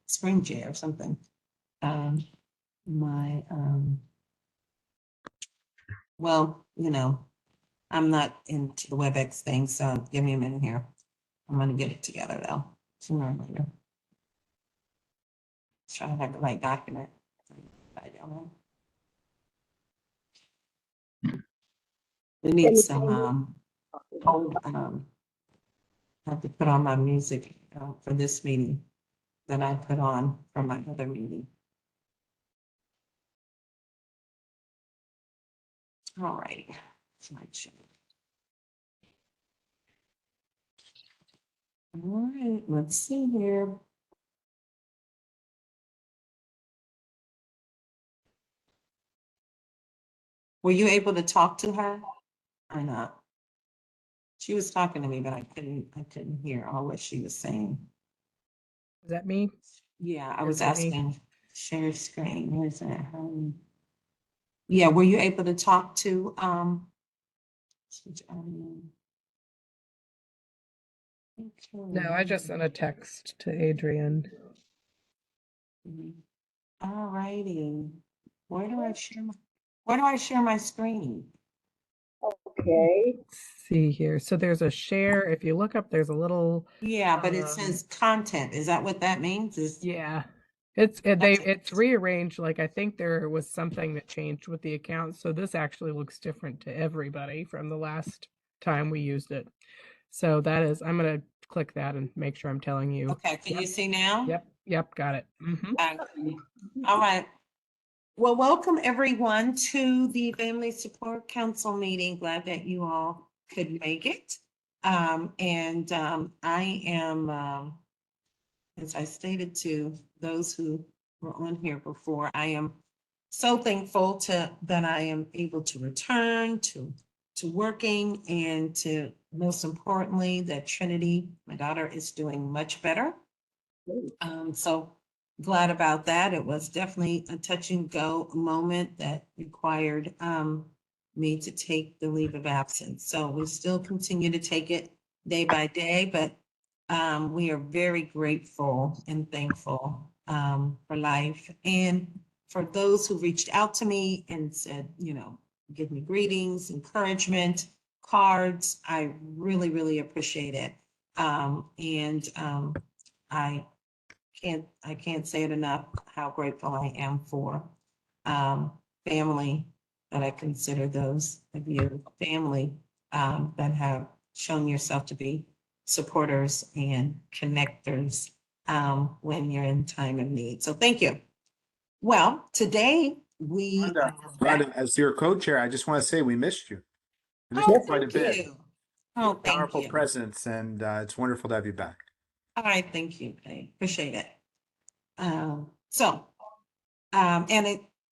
Spring Chair or something. My, well, you know, I'm not into the WebEx thing, so give me a minute here. I'm gonna get it together though, sooner or later. Try to have the right document. I don't know. We need some, I have to put on my music for this meeting that I put on for my other meeting. All right. Slideshow. All right, let's see here. Were you able to talk to her or not? She was talking to me, but I couldn't hear all what she was saying. Is that me? Yeah, I Or was is it me? asking, share screen, where's that? Yeah, were you able to talk to, switch on? No, I just sent a text to Adrian. All righty. Where do I share my screen? Okay, Let's see here. So there's a share. If you look up, there's a little, Yeah, but it says content. Is that what that means? yeah. It's rearranged. Like I think there was something that changed with the account. So this actually looks different to everybody from the last time we used it. So that is, I'm gonna click that and make sure I'm telling you. Okay, can you see now? Yep, got it. Mhm. All right. Well, welcome everyone to the Family Support Council meeting. Glad that you all could make it. I am, as I stated to those who were on here before, I am so thankful that I am able to return to working, and to, most importantly, that Trinity, my daughter, is doing much better. So glad about that. It was definitely a touch and go moment that required me to take the leave of absence. So we still continue to take it day by day, but we are very grateful and thankful for life, and for those who reached out to me and said, you know, give me greetings, encouragement, cards. I really, really appreciate it. I can't say it enough how grateful I am for family, that I consider those of you family that have shown yourself to be supporters and connectors when you're in time of need. So thank you. Well, today we. Rhonda, as your co-chair, I just want to say we missed you. We missed Oh, you quite a thank bit. you. Oh, thank Powerful you. presence, and it's wonderful to have you back. All right, thank you. I appreciate it.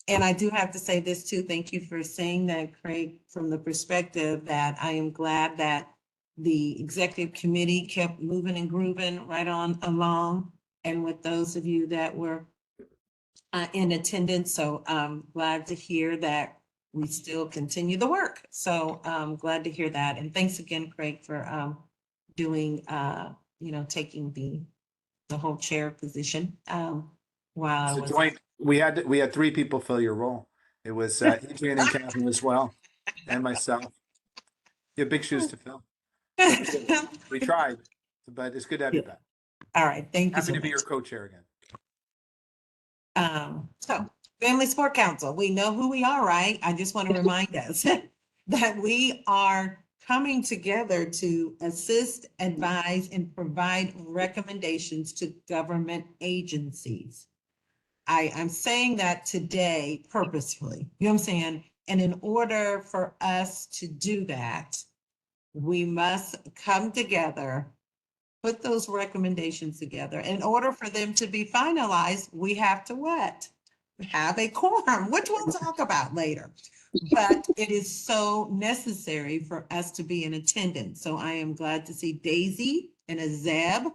And I do have to say this too. Thank you for saying that, Craig, from the perspective that I am glad that the executive committee kept moving and grooving right on along. And with those of you that were in attendance, so I'm glad to hear that we still continue the work. So I'm glad to hear that. And thanks again, Craig, for doing, taking the whole chair position while I So was. joint, we had three people fill your role. It was Adrian and Catherine as well, and myself. You have big shoes to fill. We tried, but it's good to have you back. All right, thank you Happy so to be much. your co-chair again. So Family Sport Council, we know who we are, right? I just want to remind us that we are coming together to assist, advise, and provide recommendations to government agencies. I'm saying that today purposefully, you know what I'm saying? And in order for us to do that, we must come together, put those recommendations together. In order for them to be finalized, we have to what? Have a quorum, which we'll talk about later. But it is so necessary for us to be in attendance. So I am glad to see Daisy and Azeb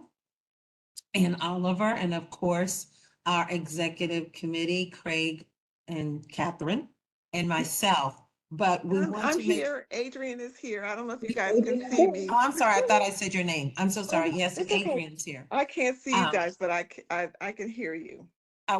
and Oliver, and of course, our executive committee, Craig and Catherine, and myself. but we want I'm to make. here. Adrian is here. I don't know if you guys can see me. Oh, I'm sorry. I thought I said your name. I'm so sorry. Yes, It's okay. Adrian's here. I can't see you Um, guys, but I can hear you.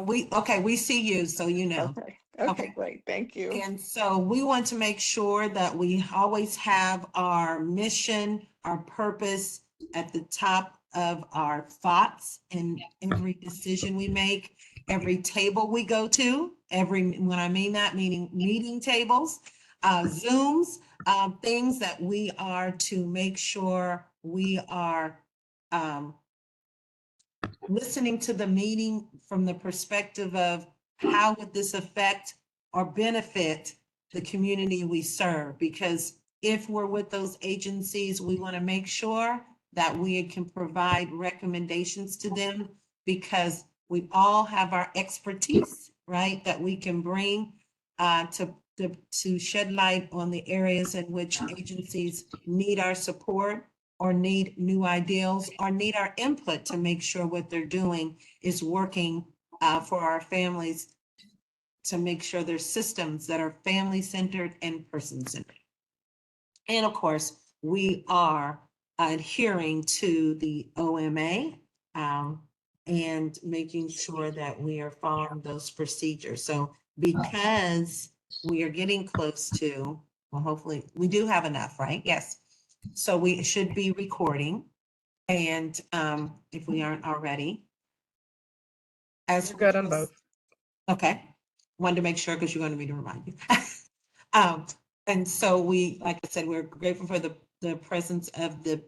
we see you, so you know. Okay. Okay. Okay, great. Thank you. And so we want to make sure that we always have our mission, our purpose at the top of our thoughts in every decision we make, every table we go to, when I mean that, meaning meeting tables, Zooms, things that we are to make sure we are listening to the meeting from the perspective of how would this affect or benefit the community we serve? Because if we're with those agencies, we want to make sure that we can provide recommendations to them because we all have our expertise, right? That we can bring to shed light on the areas in which agencies need our support or need new ideals or need our input to make sure what they're doing is working for our families, to make sure there's systems that are family-centered and person-centered. And of course, we are adhering to the OMA and making sure that we are following those procedures. So because we are getting close to, well, hopefully we do have enough, right? Yes. So we should be recording. And if we aren't already. As We're good on both. Okay. Wanted to make sure because you're going to need to remind you. And so we, like I said, we're grateful for the presence of the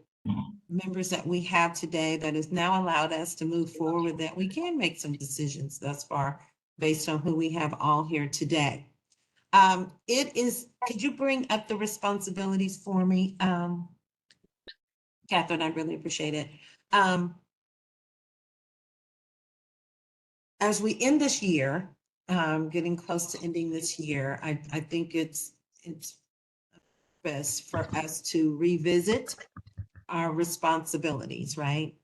members that we have today that has now allowed us to move forward, that we can make some decisions thus far based on who we have all here today. Could you bring up the responsibilities for me? Catherine, I really appreciate it. As we end this year, getting close to ending this year, I think it's best for us to revisit our responsibilities, right?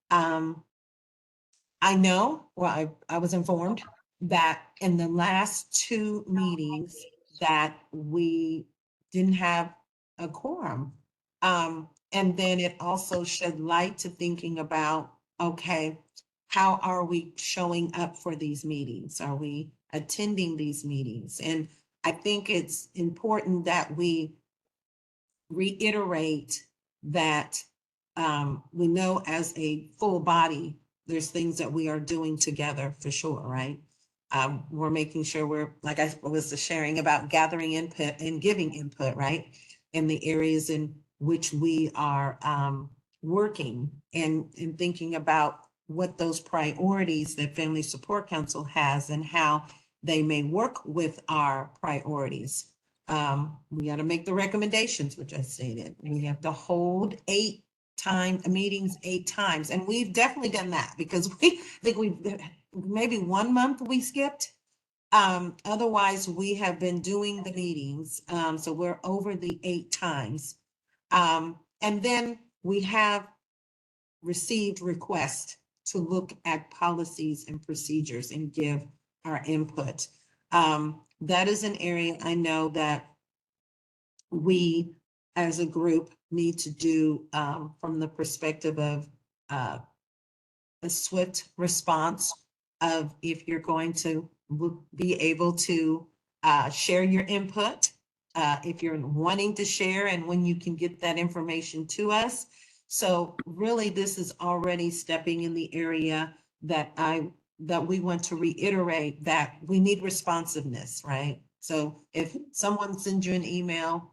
I know, well, I was informed that in the last two meetings that we didn't have a quorum. And then it also shed light to thinking about, okay, how are we showing up for these meetings? Are we attending these meetings? And I think it's important that we reiterate that we know as a full body, there's things that we are doing together for sure, right? We're making sure we're, like I was sharing about gathering input and giving input, right? In the areas in which we are working and thinking about what those priorities that Family Support Council has and how they may work with our priorities. We got to make the recommendations, which I stated. We have to hold meetings 8 times. And we've definitely done that because I think maybe 1 month we skipped. Otherwise we have been doing the meetings. So we're over the 8 times. And then we have received requests to look at policies and procedures and give our input. That is an area I know that we as a group need to do from the perspective of a swift response of if you're going to be able to share your input, if you're wanting to share and when you can get that information to us. So really this is already stepping in the area that we want to reiterate that we need responsiveness, right? So if someone sends you an email,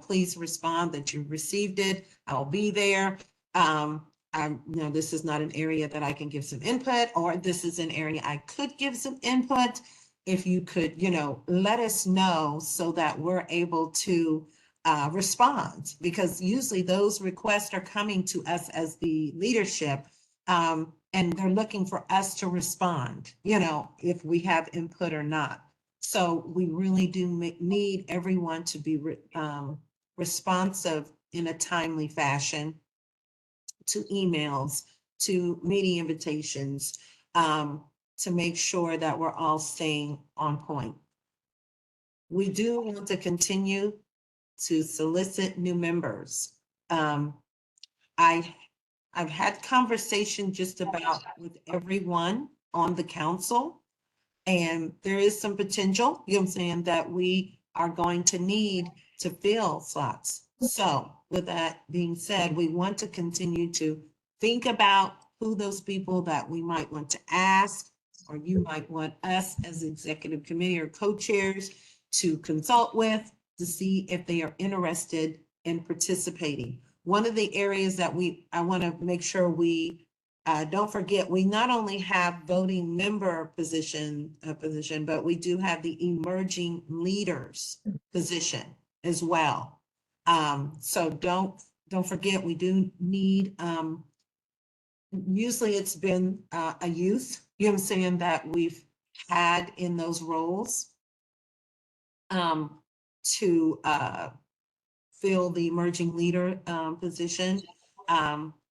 please respond that you received it. I'll be there. This is not an area that I can give some input, or this is an area I could give some input. If you could, let us know so that we're able to respond, because usually those requests are coming to us as the leadership, and they're looking for us to respond, if we have input or not. So we really do need everyone to be responsive in a timely fashion to emails, to meeting invitations, to make sure that we're all staying on point. we do want to continue to solicit new members. I've had conversation just about with everyone on the council. And there is some potential, you know what I'm saying, that we are going to need to fill slots. So with that being said, we want to continue to think about who those people that we might want to ask, or you might want us as executive committee or co-chairs to consult with to see if they are interested in participating. One of the areas that I want to make sure we don't forget, we not only have voting member position, but we do have the emerging leaders position as well. So don't forget, we do need, usually it's been a youth, you know what I'm saying, that we've had in those roles to fill the emerging leader position.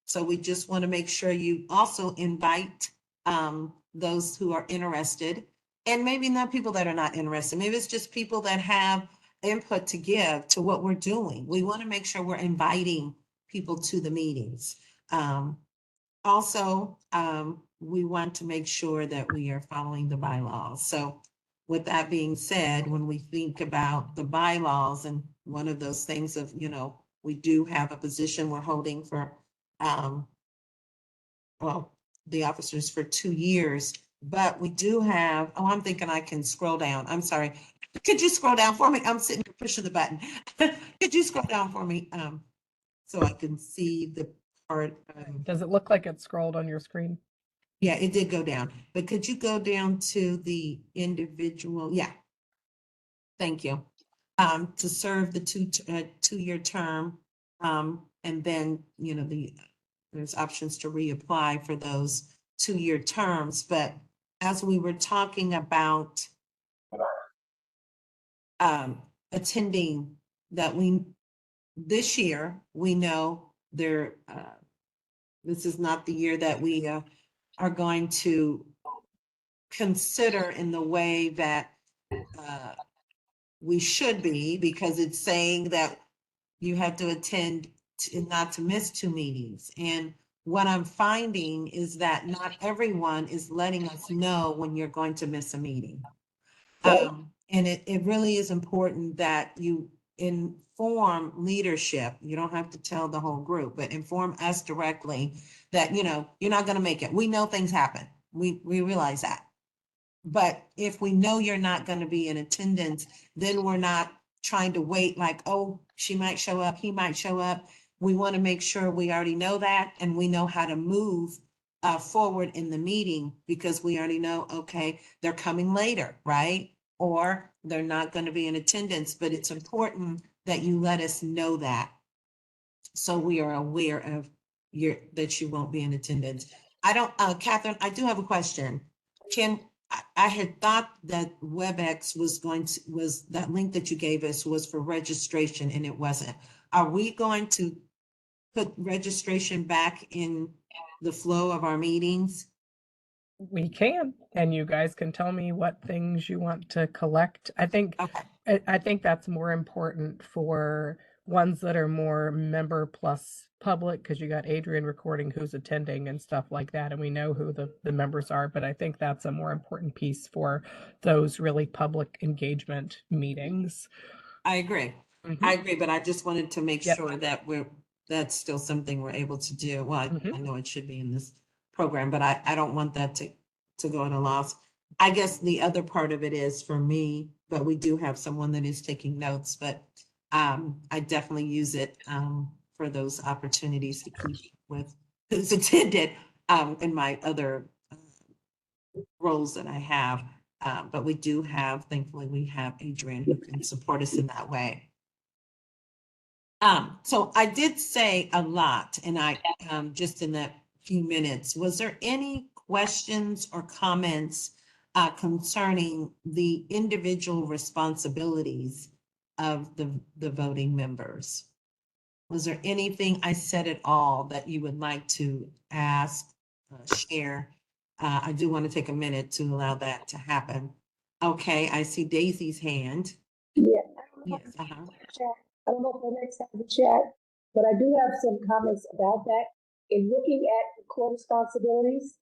So we just want to make sure you also invite those who are interested, and maybe not people that are not interested. Maybe it's just people that have input to give to what we're doing. We want to make sure we're inviting people to the meetings. Also, we want to make sure that we are following the bylaws. So with that being said, when we think about the bylaws, and one of those things of, you know, we do have a position we're holding for, well, the officers for 2 years, but we do have, oh, I'm thinking I can scroll down. I'm sorry. Could you scroll down for me? I'm sitting here pushing the button. Could you scroll down for me? So I can see the part. Does it look like it scrolled on your screen? Yeah, it did go down, but could you go down to the individual? Yeah. Thank you. To serve the 2-year term. And then, you know, there's options to reapply for those 2-year terms. But as we were talking about attending that this year, we know this is not the year that we are going to consider in the way that we should be, because it's saying that you have to attend not to miss 2 meetings. And what I'm finding is that not everyone is letting us know when you're going to miss a meeting. And it really is important that you inform leadership. You don't have to tell the whole group, but inform us directly that, you know, you're not going to make it. We know things happen. We realize that. But if we know you're not going to be in attendance, then we're not trying to wait like, oh, she might show up, he might show up. We want to make sure we already know that, and we know how to move forward in the meeting, because we already know, okay, they're coming later, right? Or they're not going to be in attendance, but it's important that you let us know that, so we are aware of that you won't be in attendance. Catherine, I do have a question. I had thought that WebEx was that link that you gave us was for registration, and it wasn't. Are we going to put registration back in the flow of our meetings? We can, and you guys can tell me what things you want to collect. I think Okay. I think that's more important for ones that are more member plus public, because you got Adrian recording who's attending and stuff like that, and we know who the members are. But I think that's a more important piece for those really public engagement meetings. I agree. Mhm. I agree, but I just wanted to make Yep. sure that that's still something we're able to do. Well, Mhm. I know it should be in this program, but I don't want that to go at a loss. I guess the other part of it is for me, but we do have someone that is taking notes, but I definitely use it for those opportunities to keep with who's attended in my other roles that I have. But we do have, thankfully, we have Adrian who can support us in that way. So I did say a lot, and I just in that few minutes, was there any questions or comments concerning the individual responsibilities of the voting members? Was there anything I said at all that you would like to ask, share? I do want to take a minute to allow that to happen. Okay, I see Daisy's hand. Yeah. Yes, uh-huh. I don't know if the next has a chat, but I do have some comments about that. In looking at the core responsibilities,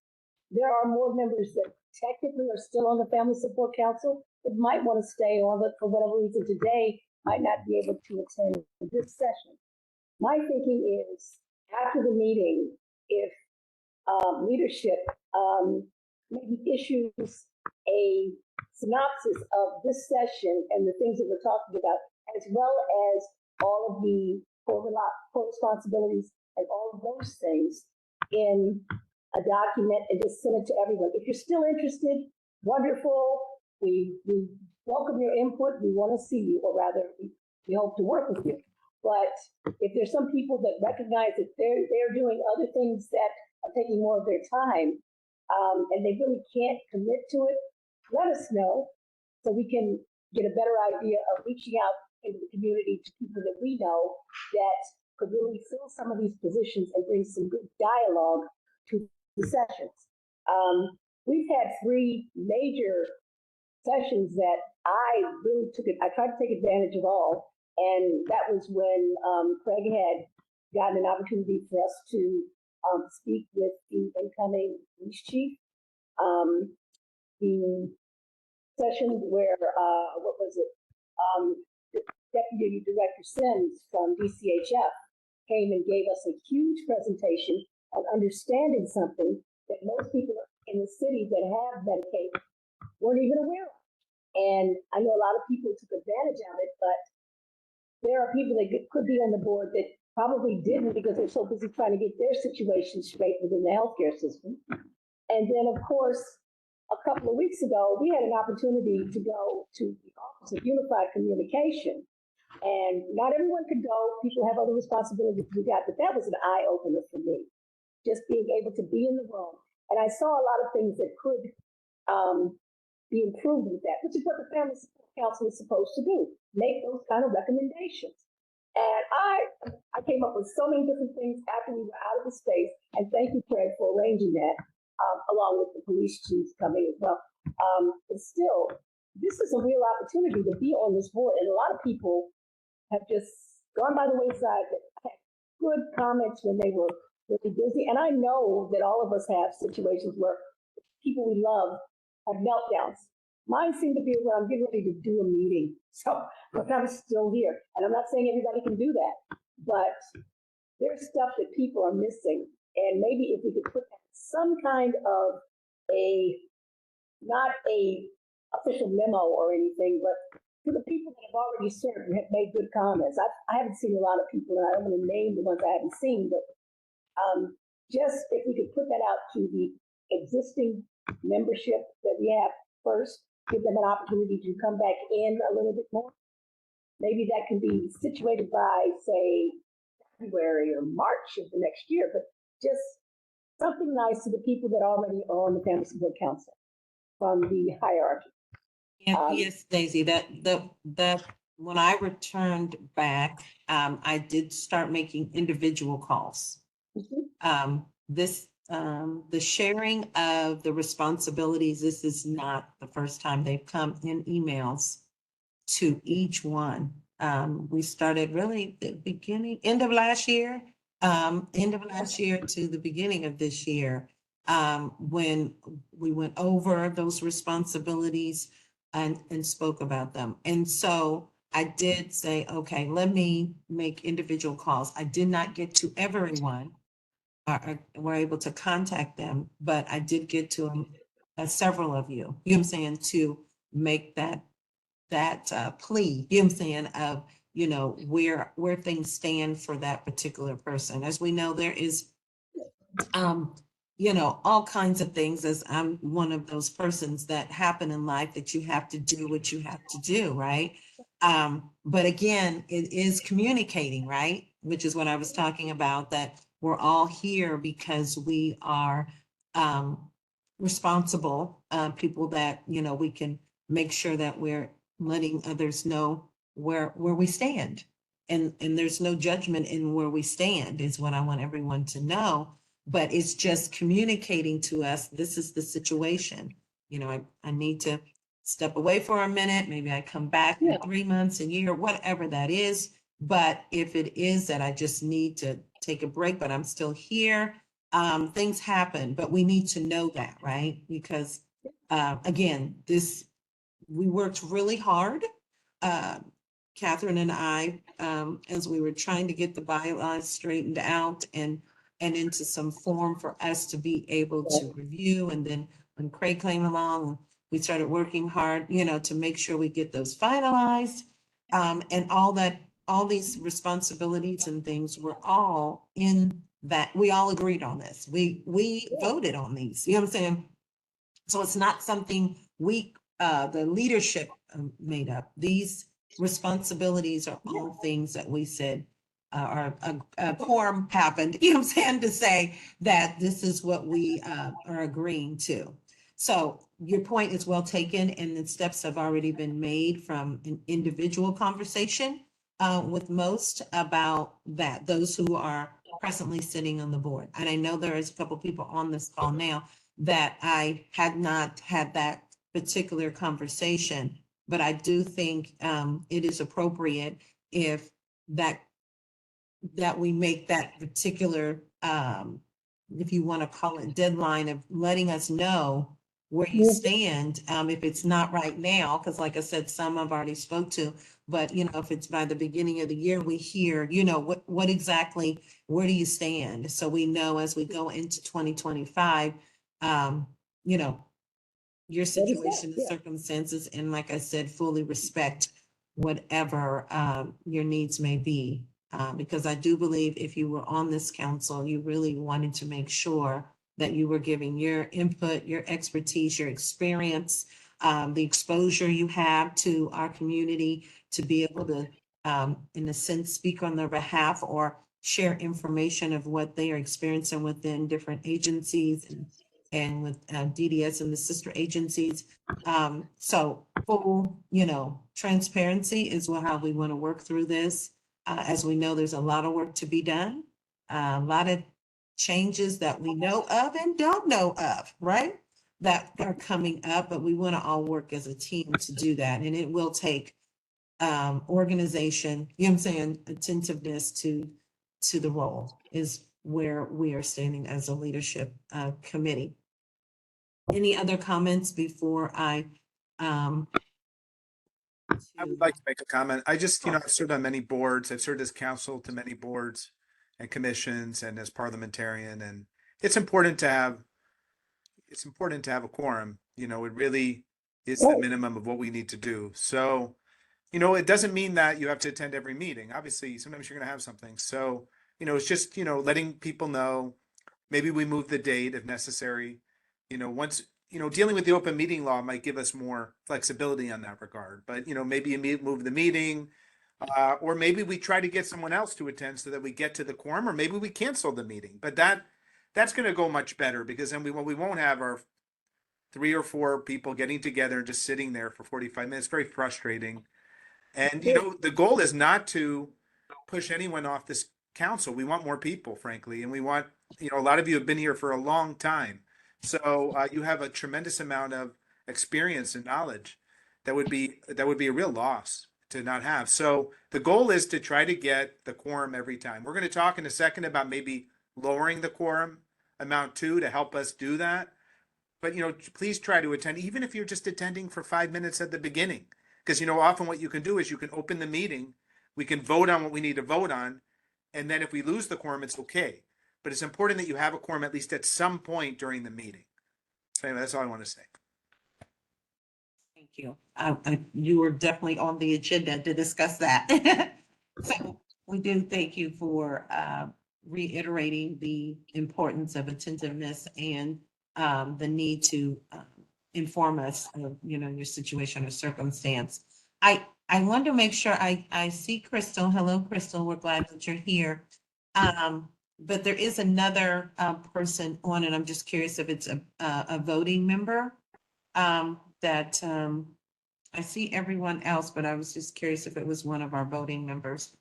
there are more members that technically are still on the Family Support Council that might want to stay on, but for whatever reason today might not be able to attend this session. My thinking is after the meeting, if leadership maybe issues a synopsis of this session and the things that we're talking about, as well as all of the core responsibilities and all of those things in a document and just send it to everyone. If you're still interested, wonderful. We welcome your input. We want to see you, or rather, we hope to work with you. But if there's some people that recognize that they're doing other things that are taking more of their time, and they really can't commit to it, let us know so we can get a better idea of reaching out into the community to people that we know that could really fill some of these positions and bring some good dialogue to the sessions. We've had 3 major sessions that I really I tried to take advantage of all. And that was when Craig had gotten an opportunity for us to speak with the incoming police chief. The session where, what was it? Deputy Director Sims from DCHF came and gave us a huge presentation on understanding something that most people in the city that have Medicaid weren't even aware of. And I know a lot of people took advantage of it, but there are people that could be on the board that probably didn't because they're so busy trying to get their situation straight within the healthcare system. And then, of course, a couple of weeks ago, we had an opportunity to go to the Office of Unified Communication. And not everyone could go. People have other responsibilities to do that, but that was an eye-opener for me, just being able to be in the room. And I saw a lot of things that could be improved with that, which is what the Family Support Council is supposed to do, make those kind of recommendations. And I came up with so many different things after we were out of the space, and thank you, Craig, for arranging that, along with the police chiefs coming as well. But still, this is a real opportunity to be on this board, and a lot of people have just gone by the wayside that had good comments when they were really busy. And I know that all of us have situations where people we love have meltdowns. Mine seem to be where I'm getting ready to do a meeting. So, but I'm still here. And I'm not saying everybody can do that, but there's stuff that people are missing. And maybe if we could put some kind of not a official memo or anything, but to the people that have already served and have made good comments. I haven't seen a lot of people, and I don't want to name the ones I haven't seen, but just if we could put that out to the existing membership that we have first, give them an opportunity to come back in a little bit more. Maybe that can be situated by, say, February or March of the next year, but just something nice to the people that already are on the Family Support Council from the hierarchy. Yes, Daisy, that when I returned back, I did start making individual calls. The sharing of the responsibilities, this is not the first time they've come in emails to each one. We started really the end of last year to the beginning of this year, when we went over those responsibilities and spoke about them. And so I did say, okay, let me make individual calls. I did not get to everyone. Were able to contact them, but I did get to several of you, you know what I'm saying, to make that plea, you know what I'm saying, of, you know, where things stand for that particular person. As we know, there is, you know, all kinds of things, as I'm one of those persons that happen in life that you have to do what you have to do, right? But again, it is communicating, right? Which is what I was talking about, that we're all here because we are responsible people that, you know, we can make sure that we're letting others know where we stand. And there's no judgment in where we stand is what I want everyone to know. But it's just communicating to us, this is the situation. You know, I need to step away for a minute, maybe I come back in Yeah. 3 months, a year, whatever that is. But if it is that I just need to take a break, but I'm still here, things happen, but we need to know that, right? Because, again, we worked really hard. Catherine and I, as we were trying to get the bylaws straightened out and into some form for us to be able to review. And then when Craig came along, we started working hard, to make sure we get those finalized. And all these responsibilities and things were all in that, we all agreed on this. We voted on these, you know what I'm saying? So it's not something the leadership made up. These responsibilities are all things that we said are a quorum happened, you know what I'm saying, to say that this is what we are agreeing to. So your point is well taken, and the steps have already been made from an individual conversation with most about that, those who are presently sitting on the board. And I know there is a couple people on this call now that I had not had that particular conversation, but I do think it is appropriate if that we make that particular, if you want to call it deadline, of letting us know where you stand, if it's not right now, because like I said, some I've already spoke to, but if it's by the beginning of the year, we hear, what exactly, where do you stand? So we know as we go into 2025, your situation and circumstances, and like I said, fully respect whatever your needs may be. Because I do believe if you were on this council, you really wanted to make sure that you were giving your input, your expertise, your experience, the exposure you have to our community to be able to, in a sense, speak on their behalf or share information of what they are experiencing within different agencies and with DDS and the sister agencies. So full, transparency is how we want to work through this. As we know, there's a lot of work to be done, a lot of changes that we know of and don't know of, right? That are coming up, but we want to all work as a team to do that. And it will take organization, you know what I'm saying, attentiveness to the role is where we are standing as a leadership committee. Any other comments before I would like to make a comment. I just, I've served on many boards. I've served as counsel to many boards and commissions and as parliamentarian. And it's important to have a quorum. It really is the minimum of what we need to do. So, it doesn't mean that you have to attend every meeting. Obviously, sometimes you're going to have something. So, it's just, letting people know, maybe we move the date if necessary. Once, dealing with the open meeting law might give us more flexibility on that regard. But, maybe you move the meeting, or maybe we try to get someone else to attend so that we get to the quorum, or maybe we cancel the meeting. But that's going to go much better, because then we won't have our 3 or 4 people getting together and just sitting there for 45 minutes. Very frustrating. And, the goal is not to push anyone off this council. We want more people, frankly. And we want, a lot of you have been here for a long time. So you have a tremendous amount of experience and knowledge that would be a real loss to not have. So the goal is to try to get the quorum every time. We're going to talk in a second about maybe lowering the quorum amount too, to help us do that. But, please try to attend, even if you're just attending for 5 minutes at the beginning. Because, often what you can do is you can open the meeting, we can vote on what we need to vote on, and then if we lose the quorum, it's okay. But it's important that you have a quorum at least at some point during the meeting. So anyway, that's all I want to say. Thank you. You were definitely on the agenda to discuss that. So we do thank you for reiterating the importance of attentiveness and the need to inform us of, your situation or circumstance. I want to make sure I see Crystal. Hello, Crystal. We're glad that you're here. But there is another person on, and I'm just curious if it's a voting member that I see everyone else, but I was just curious if it was one of our voting members.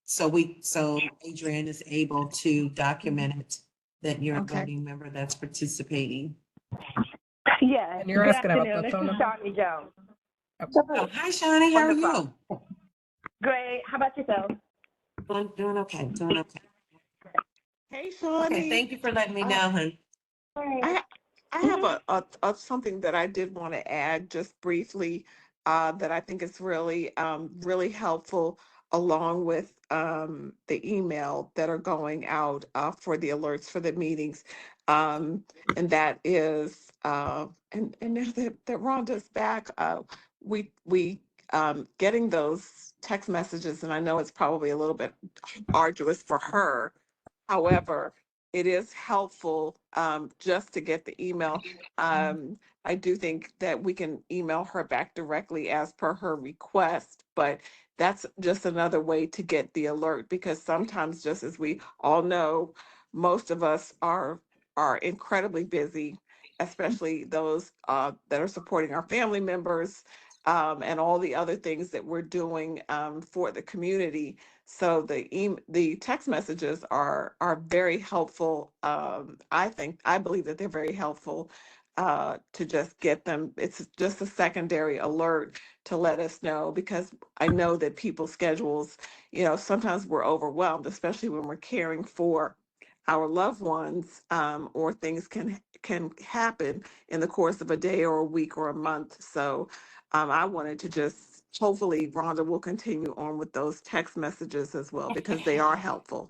So Adrian is able to document it, that you're a Okay. voting member that's participating. Yes. And you're Good asking about afternoon. the This phone is number? Shawnee Jones. Oh, hi, Shawnee. How are Wonderful. you? Great. How about yourself? I'm doing okay, doing okay. Hey, Okay, Shawnee. thank you for letting me know, Uh, hon. I I have a something that I did want to add just briefly that I think is really helpful along with the email that are going out for the alerts for the meetings. And that is and now that Rhonda's back, we getting those text messages, and I know it's probably a little bit arduous for her. However, it is helpful just to get the email. I do think that we can email her back directly as per her request, but that's just another way to get the alert because sometimes, just as we all know, most of us are incredibly busy, especially those that are supporting our family members and all the other things that we're doing for the community. So the text messages are very helpful. I believe that they're very helpful to just get them. It's just a secondary alert to let us know because I know that people's schedules, sometimes we're overwhelmed, especially when we're caring for our loved ones, or things can happen in the course of a day or a week or a month. So I wanted to just, hopefully Rhonda will continue on with those text messages as well because they are helpful.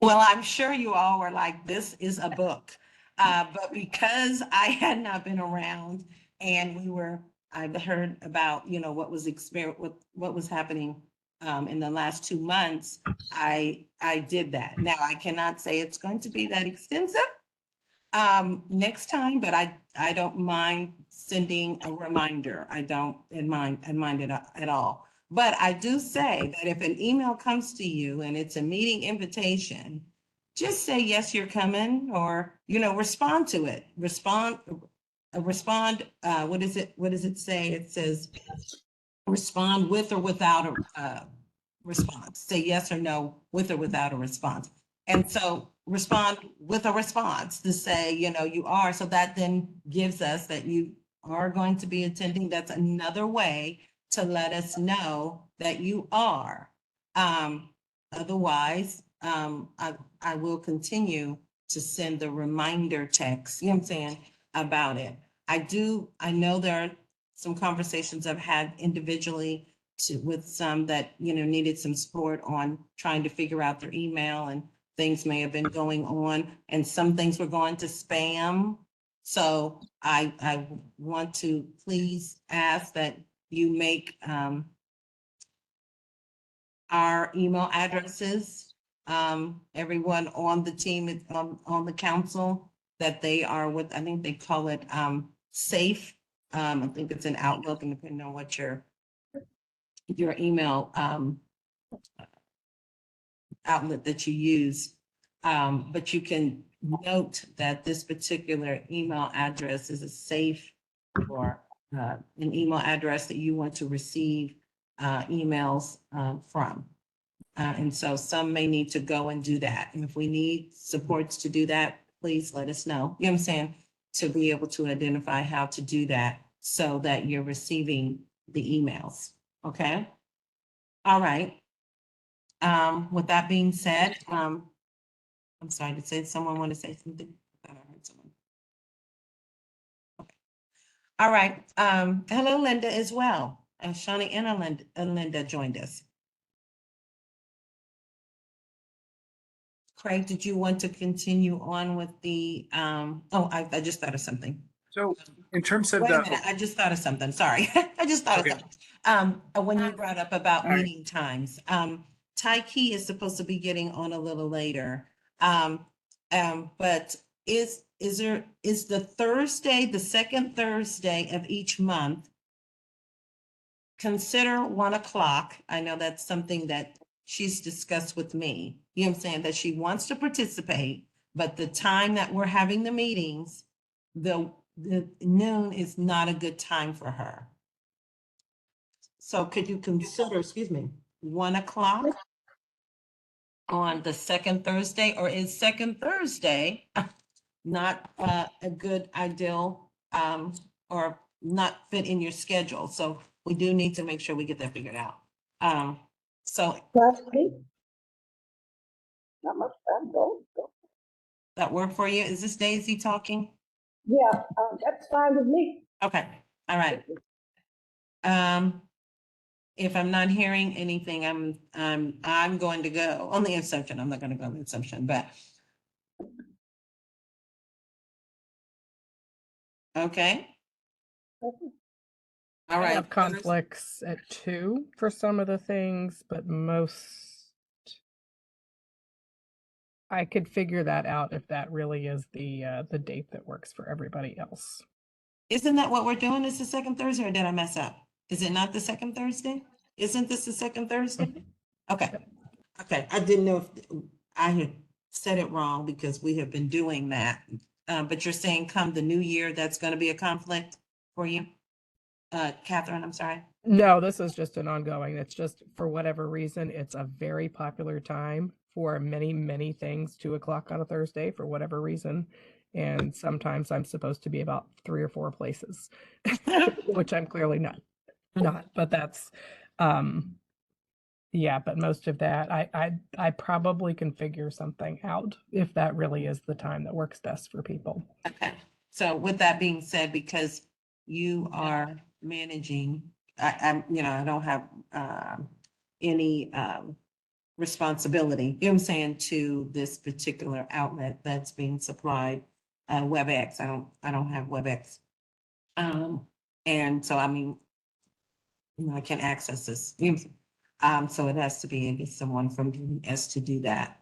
Well, I'm sure you all were like, this is a book. But because I had not been around and I've heard about, what was what was happening in the last 2 months, I did that. Now, I cannot say it's going to be that extensive next time, but I don't mind sending a reminder. I don't mind it at all. But I do say that if an email comes to you and it's a meeting invitation, just say, yes, you're coming, or, respond to it. Respond, what does it say? It says, respond with or without a response. Say yes or no with or without a response. And so respond with a response to say, you are. So that then gives us that you are going to be attending. That's another way to let us know that you are. Otherwise, I will continue to send the reminder text, you know what I'm saying, about it. I know there are some conversations I've had individually with some that, needed some support on trying to figure out their email, and things may have been going on and some things were going to spam. So I want to please ask that you make our email addresses, everyone on the team, on the council, that they are what, I think they call it safe. I think it's an Outlook, and depending on what your email outlet that you use. But you can note that this particular email address is a safe, or an email address that you want to receive emails from. And so some may need to go and do that. And if we need supports to do that, please let us know. You know what I'm saying? To be able to identify how to do that so that you're receiving the emails. Okay? All right. With that being said, I'm sorry, did someone want to say something? I thought I heard someone. Okay. All right. Hello, Linda, as well. Shawnee and Linda joined us. Craig, did you want to continue on with the, I just thought of something. So in terms of Wait a minute, I just thought of something, sorry. I just thought Okay. of something. When you brought up about All right. meeting times, Tyke is supposed to be getting on a little later. But is the Thursday, the second Thursday of each month, consider 1 o'clock? I know that's something that she's discussed with me. You know what I'm saying? That she wants to participate, but the time that we're having the meetings, the noon is not a good time for her. So could you consider, 1 o'clock on the second Thursday, or is second Thursday not a good ideal or not fit in your schedule. So we do need to make sure we get that figured out. So Last week. Not much time, go. that work for you? Is this Daisy talking? Yeah, that's fine with me. Okay, all right. If I'm not hearing anything, I'm going to go on the assumption. I'm not going to go on the assumption, but. Okay. All I right. have conflicts at 2 for some of the things, but most I could figure that out if that really is the date that works for everybody else. Isn't that what we're doing? Is the second Thursday, or did I mess up? Is it not the second Thursday? Isn't this the second Thursday? Okay. Okay, I didn't know if I had said it wrong because we have been doing that. But you're saying come the new year, that's gonna be a conflict for you? Catherine, I'm sorry. No, this is just an ongoing. It's just for whatever reason, it's a very popular time for many, many things, 2 o'clock on a Thursday for whatever reason. And sometimes I'm supposed to be about 3 or 4 places, which I'm clearly not, but that's, yeah, but most of that, I probably can figure something out if that really is the time that works best for people. Okay, so with that being said, because you are managing, I'm, I don't have, any, responsibility, you know what I'm saying, to this particular outlet that's being supplied, WebEx. I don't have WebEx. And so, I mean, I can't access this. So it has to be maybe someone from DES to do that.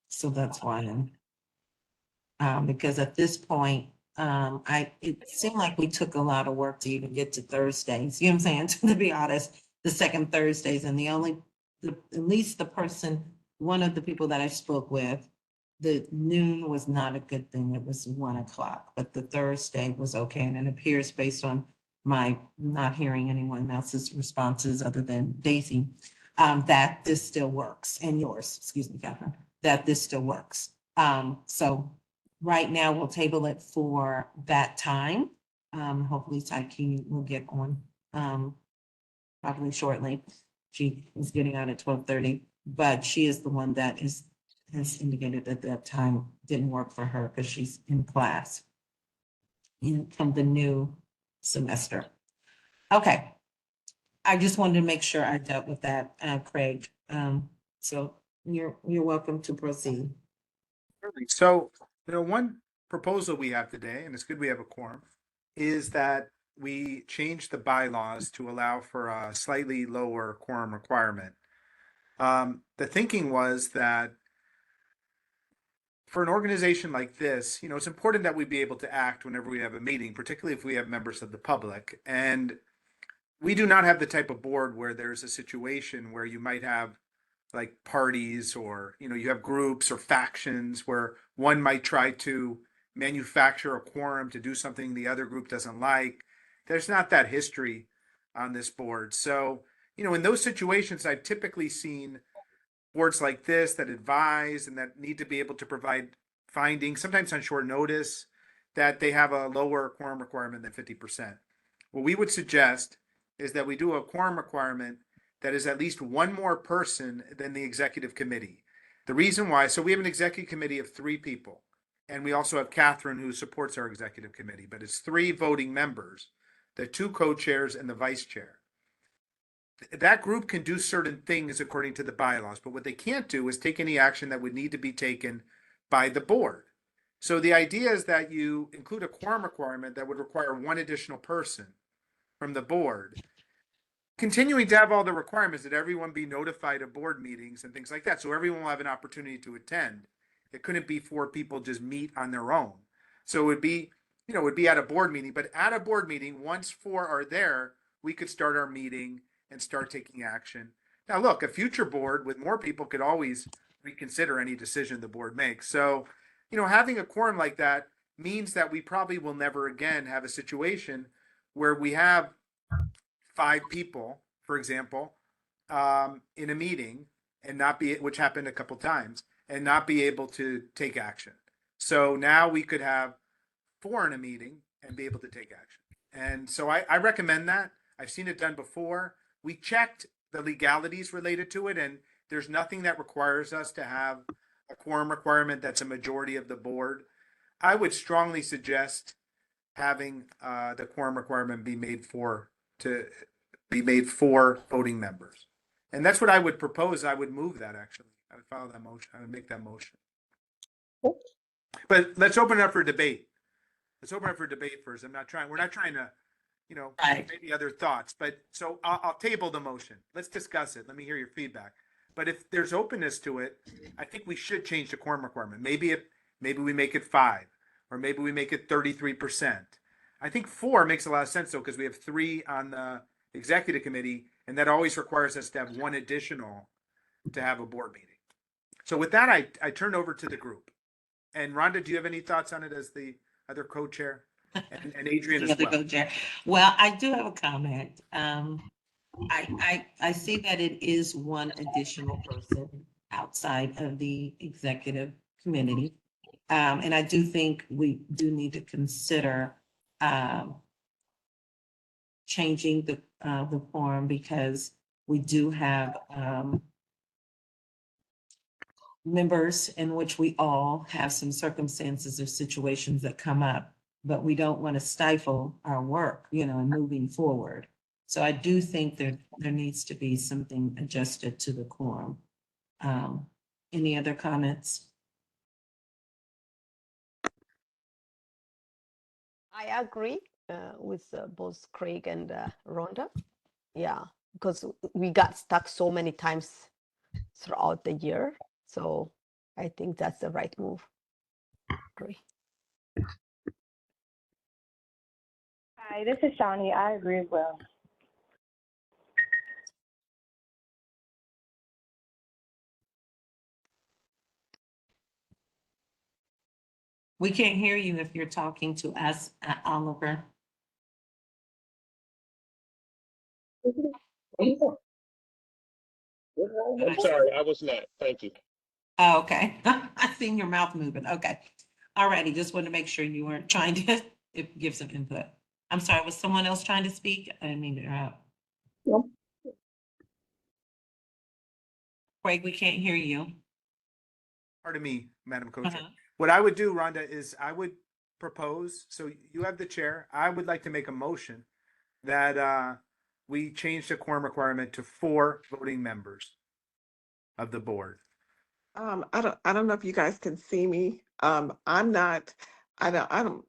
So that's why because at this point, it seemed like we took a lot of work to even get to Thursdays, you know what I'm saying, to be honest, the second Thursdays, and at least the person, one of the people that I spoke with, the noon was not a good thing, it was 1 o'clock, but the Thursday was okay, and it appears based on my not hearing anyone else's responses other than Daisy, that this still works, and yours, excuse me, Catherine, that this still works. So right now, we'll table it for that time. Hopefully Tyke will get on, probably shortly. She is getting out at 12:30, but she is the one that has indicated that that time didn't work for her because she's in class from the new semester. Okay. I just wanted to make sure I dealt with that, Craig. So you're welcome to proceed. So, one proposal we have today, and it's good we have a quorum, is that we change the bylaws to allow for a slightly lower quorum requirement. The thinking was that for an organization like this, it's important that we be able to act whenever we have a meeting, particularly if we have members of the public. And we do not have the type of board where there's a situation where you might have like parties, or you have groups or factions where one might try to manufacture a quorum to do something the other group doesn't like. There's not that history on this board. So in those situations, I've typically seen boards like this that advise and that need to be able to provide findings, sometimes on short notice, that they have a lower quorum requirement than 50%. What we would suggest is that we do a quorum requirement that is at least one more person than the executive committee. The reason why, so we have an executive committee of 3 people, and we also have Catherine who supports our executive committee, but it's 3 voting members, the 2 co-chairs and the vice chair. That group can do certain things according to the bylaws, but what they can't do is take any action that would need to be taken by the board. So the idea is that you include a quorum requirement that would require 1 additional person from the board, continuing to have all the requirements that everyone be notified of board meetings and things like that. So everyone will have an opportunity to attend. It couldn't be 4 people just meet on their own. So it would be, it would be at a board meeting, but at a board meeting, once 4 are there, we could start our meeting and start taking action. Now, look, a future board with more people could always reconsider any decision the board makes. So, having a quorum like that means that we probably will never again have a situation where we have 5 people, for example, in a meeting and not be, which happened a couple times, and not be able to take action. So now we could have four in a meeting and be able to take action. And so I recommend that. I've seen it done before. We checked the legalities related to it, and there's nothing that requires us to have a quorum requirement that's a majority of the board. I would strongly suggest having the quorum requirement be made for voting members. And that's what I would propose. I would move that actually. I would file that motion. I would make that motion. But let's open it up for debate. Let's open it up for debate first. We're not trying to, Right. maybe other thoughts, but so I'll table the motion. Let's discuss it. Let me hear your feedback. But if there's openness to it, I think we should change the quorum requirement. Maybe we make it 5, or maybe we make it 33%. I think 4 makes a lot of sense though, because we have 3 on the executive committee, and that always requires us to have 1 additional to have a board meeting. So with that, I turn over to the group. And Rhonda, do you have any thoughts on it as the other co-chair? And Adrian The as other well. co-chair. Well, I do have a comment. I see that it is 1 additional person outside of the executive committee. And I do think we do need to consider changing the form, because we do have members in which we all have some circumstances or situations that come up, but we don't want to stifle our work, and moving forward. So I do think there needs to be something adjusted to the quorum. Any other comments? I agree with both Craig and Rhonda. Yeah, because we got stuck so many times throughout the year. So I think that's the right move. Agree. Hi, this is Shawnee. I agree as well. We can't hear you if you're talking to us, Oliver. I'm sorry, I was not. Thank you. Oh, okay. I seen your mouth moving. Okay. All righty. Just wanted to make sure you weren't trying to give some input. I'm sorry, was someone else trying to speak? I didn't mean to interrupt. No. Craig, we can't hear you. Pardon me, Madam Co-Chair. Uh-huh. What I would do, Rhonda, is I would propose, so you have the chair, I would like to make a motion that we change the quorum requirement to 4 voting members of the board. I don't know if you guys can see me. I'm not, I don't,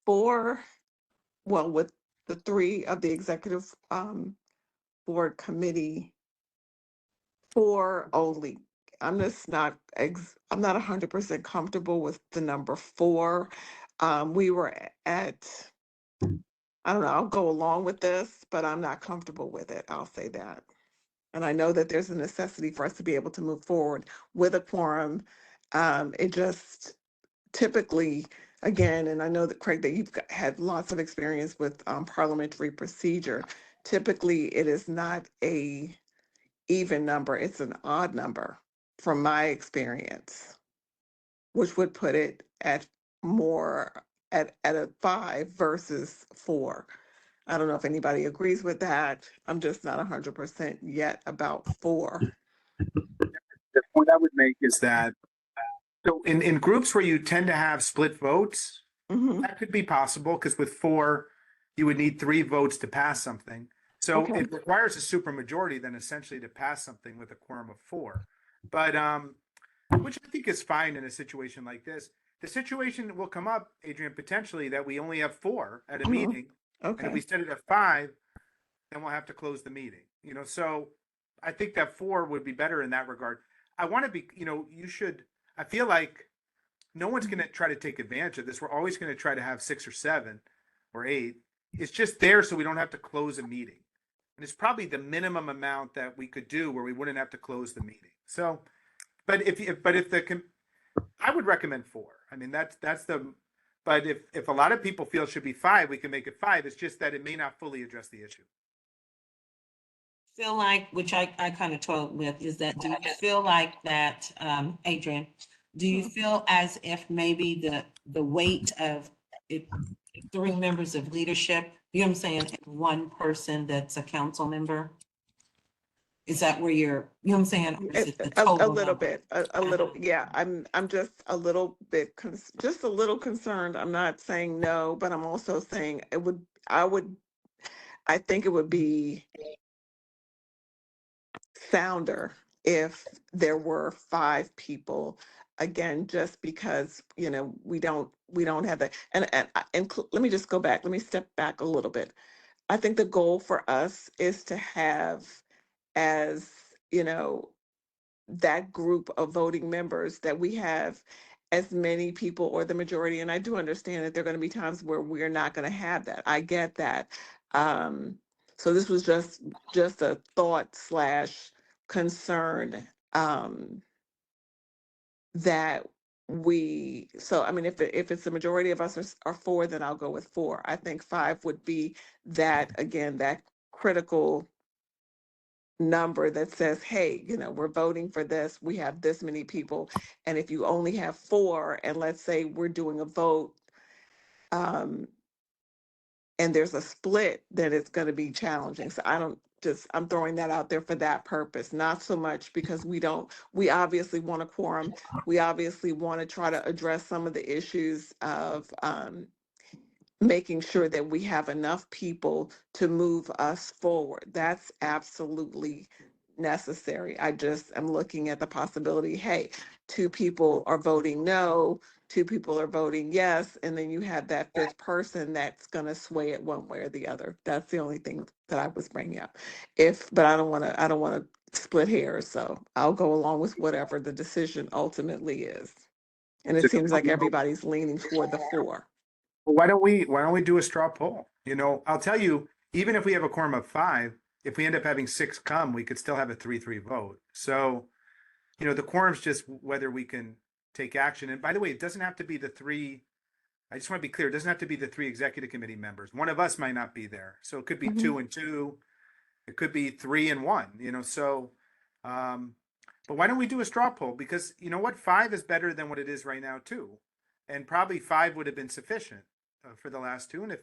4, well, with the 3 of the executive board committee, 4 only. I'm just not, I'm not 100% comfortable with the number 4. We were at, I don't know, I'll go along with this, but I'm not comfortable with it. I'll say that. And I know that there's a necessity for us to be able to move forward with a quorum. It just typically, again, and I know that Craig, that you've had lots of experience with parliamentary procedure. Typically, it is not a even number, it's an odd number from my experience, which would put it at more at a 5 versus 4. I don't know if anybody agrees with that. I'm just not 100% yet about 4. The point I would make is that, so in groups where you tend to have split votes, Mhm. that could be possible, because with 4, you would need 3 votes to pass something. So Okay. it requires a supermajority then essentially to pass something with a quorum of 4. But which I think is fine in a situation like this. The situation will come up, Adrian, potentially that we only have 4 at a Mhm. meeting. And if Okay. we set it at 5, then we'll have to close the meeting. So I think that 4 would be better in that regard. I want to be, I feel like no one's going to try to take advantage of this. We're always going to try to have 6 or 7 or 8. It's just there so we don't have to close a meeting. And it's probably the minimum amount that we could do where we wouldn't have to close the meeting. So, I would recommend 4. I mean, but if a lot of people feel it should be 5, we can make it 5. It's just that it may not fully address the issue. Feel like, which I kind of told with, is that do you feel like that, Adrian, Do you feel as if maybe the weight of it, three members of leadership, you know what I'm saying, and one person that's a council member? Is that where you're, you know what I'm saying? Or is it the A total little number? bit, a little, yeah, I'm just a little bit, just a little concerned. I'm not saying no, but I'm also saying I think it would be sounder if there were 5 people. Again, just because, we don't have that. Let me just go back. Let me step back a little bit. I think the goal for us is to have, as, that group of voting members, that we have as many people or the majority. And I do understand that there are going to be times where we're not going to have that. I get that. So this was just a thought slash concern, that so I mean, if it's the majority of us are 4, then I'll go with 4. I think 5 would be that, again, that critical number that says, hey, we're voting for this, we have this many people. And if you only have 4, and let's say we're doing a vote, and there's a split, then it's going to be challenging. So I'm throwing that out there for that purpose, not so much because we obviously want a quorum. We obviously want to try to address some of the issues of, making sure that we have enough people to move us forward. That's absolutely necessary. I just am looking at the possibility, hey, 2 people are voting no, 2 people are voting yes, and then you have that 5th person that's going to sway it one way or the other. That's the only thing that I was bringing up. But I don't want to split hairs, so I'll go along with whatever the decision ultimately is. And it seems like everybody's leaning toward the 4. Well, why don't we do a straw poll? I'll tell you, even if we have a quorum of 5, if we end up having 6 come, we could still have a 3-3 vote. So, the quorum's just whether we can take action. And by the way, it doesn't have to be the 3. I just want to be clear. It doesn't have to be the 3 executive committee members. One of us might not be there. So it could be 2 and 2. It could be 3 and 1, so, but why don't we do a straw poll? Because you know what? 5 is better than what it is right now too. And probably 5 would have been sufficient for the last 2. And if,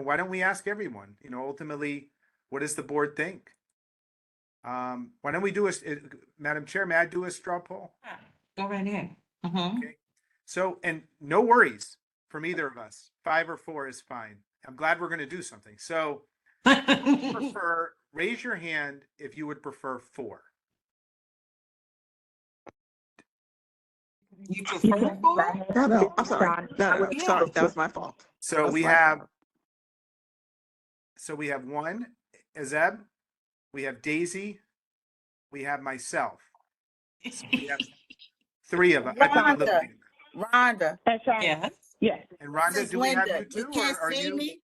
why don't we ask everyone, ultimately, what does the board think? Why don't we do Madam Chair, may I do a straw poll? Go right ahead. Okay. So, and no worries from either of us. 5 or 4 is fine. I'm glad we're going to do something. So raise your hand if you would prefer 4. You prefer 4? No, I'm sorry. No, Yeah. sorry. That was my fault. So we have 1, Azeb, we have Daisy, we have myself. So we have 3 of us. I thought we looked- Rhonda, Yes. Yes. And Rhonda, this is do we have Linda. you too, You can't or are see you? me?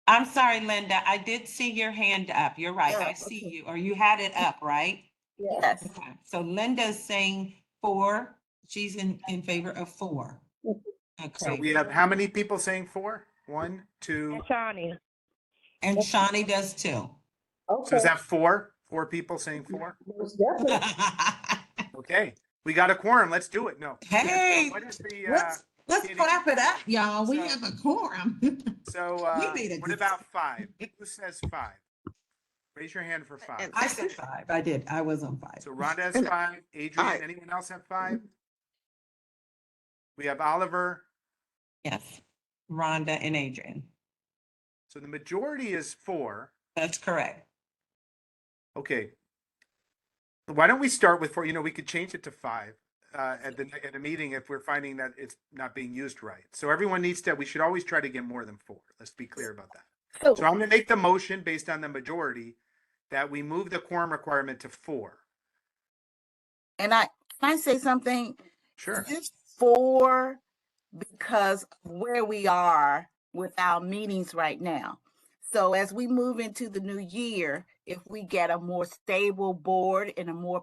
I'm sorry, Linda. I did see your hand up. You're right. Oh, I see okay. you. Or you had it up, right? Yes. Okay. So Linda's saying 4. She's in favor of 4. So Okay. we have how many people saying 4? 1, 2. And Shawnee. And Shawnee does too. So Okay, is that 4? 4 people saying 4? most definitely. Okay, we got a quorum. Let's do it. No. Hey, What is the, let's Katie? clap it up, y'all. We So- have a quorum. So We made a what good- about 5? Who says 5? Raise your hand for 5. I said 5. I did. I was on 5. So Rhonda has And 5. Adrian, I- anyone else have 5? We have Oliver. Yes. Rhonda and Adrian. So the majority is 4. That's correct. Okay. Why don't we start with 4? We could change it to 5 at a meeting if we're finding that it's not being used right. So everyone we should always try to get more than 4. Let's be clear about that. So I'm going to make the motion based on the majority that we move the quorum requirement to 4. And can I say something? Sure. This 4 because of where we are with our meetings right now. So as we move into the new year, if we get a more stable board and a more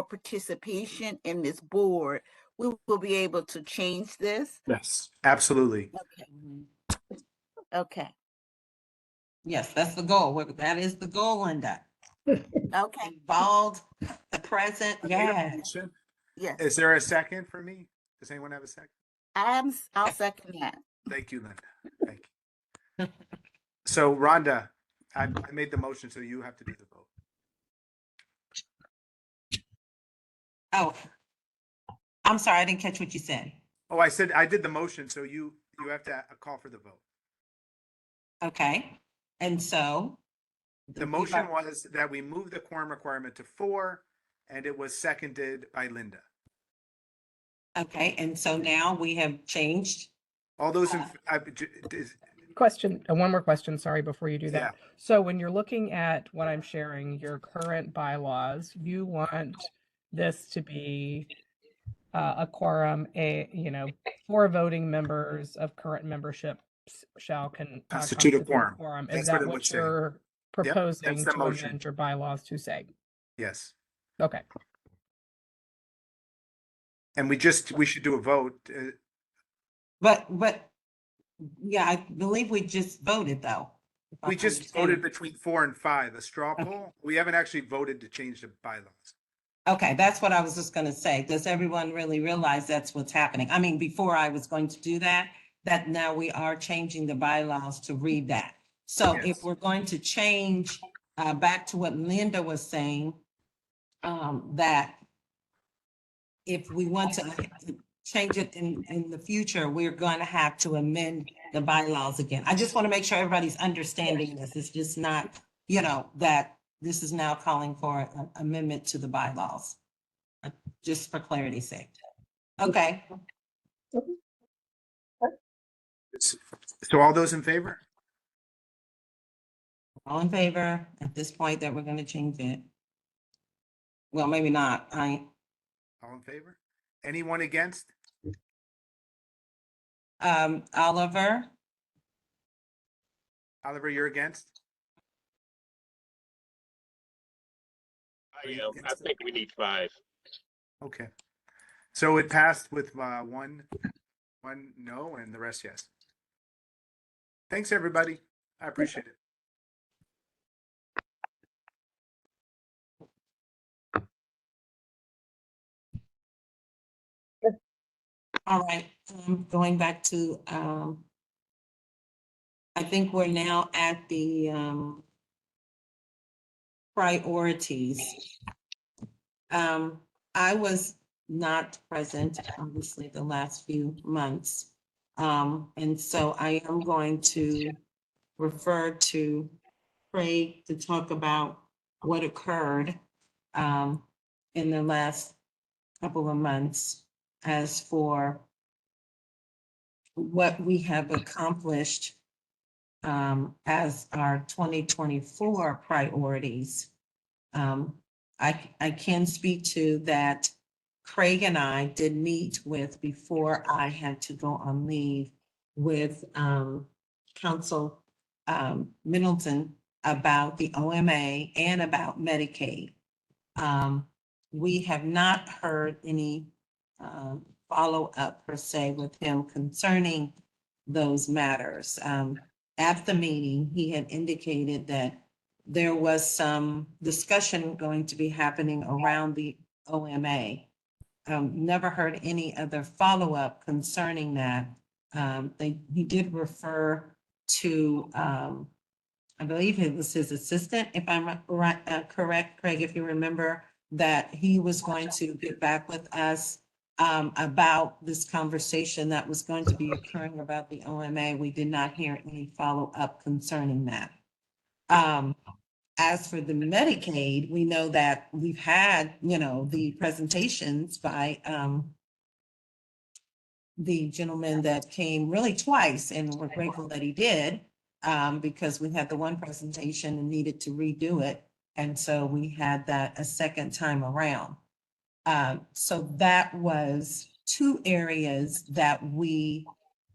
participation in this board, we will be able to change this. Yes, absolutely. Okay. Yes, that's the goal. That is the goal, Linda. Okay. Involved, the present. I made a Yeah. motion. Yes, Is there a second for me? Does anyone have a second? I'll second that. Thank you, Linda. Thank you. So Rhonda, I made the motion, so you have to do the vote. Oh, I'm sorry, I didn't catch what you said. Oh, I said I did the motion, so you have to call for the vote. Okay, and so. The motion was that we move the quorum requirement to 4, and it was seconded by Linda. Okay, and so now we have changed. All those in, Question, one more question, sorry, before you do Yeah. that. So when you're looking at what I'm sharing, your current bylaws, you want this to be a quorum, 4 voting members of current membership shall Constitute a quorum. Is That's that what it what would say. you're proposing that's the to motion. amend your bylaws to say? Yes. Okay. And we should do a vote. But, yeah, I believe we just voted though. if I'm We just understanding. voted between 4 and 5, a straw poll. We haven't actually voted to change the bylaws. Okay, that's what I was just gonna say. Does everyone really realize that's what's happening? I mean, before I was going to do that now we are changing the bylaws to read that. So Yes. if we're going to change, back to what Linda was saying, that if we want to change it in the future, we're going to have to amend the bylaws again. I just want to make sure everybody's understanding this. It's just not, that this is now calling for an amendment to the bylaws. Just for clarity's sake. Okay, So all those in favor? all in favor at this point that we're going to change it? Well, maybe not. All in favor? Anyone against? Oliver, Oliver, you're against? I am. I think we need 5. Okay. So it passed with one no and the rest yes. Thanks, everybody. I appreciate it. all right, going back to, I think we're now at the, priorities. I was not present, obviously, the last few months. And so I am going to refer to Craig to talk about what occurred in the last couple of months as for what we have accomplished as our 2024 priorities. I can speak to that. Craig and I did meet with, before I had to go on leave, with Council Middleton about the OMA and about Medicaid. We have not heard any follow-up per se with him concerning those matters. At the meeting, he had indicated that there was some discussion going to be happening around the OMA. Never heard any other follow-up concerning that. He did refer to, I believe it was his assistant, if I'm correct, Craig, if you remember, that he was going to get back with us about this conversation that was going to be occurring about the OMA. We did not hear any follow-up concerning that. As for the Medicaid, we know that we've had, the presentations by the gentleman that came really twice, and we're grateful that he did, because we had the one presentation and needed to redo it. And so we had that a second time around. So that was 2 areas that we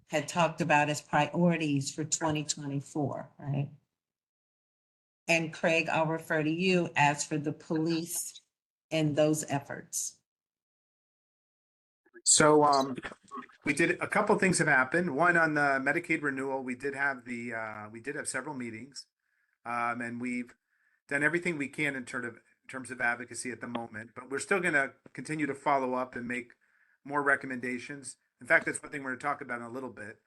had talked about as priorities for 2024, right? And Craig, I'll refer to you as for the police and those efforts. So we did a couple things have happened. One, on the Medicaid renewal, we did have several meetings, and we've done everything we can in in terms of advocacy at the moment, but we're still going to continue to follow up and make more recommendations. In fact, that's one thing we're going to talk about in a little bit.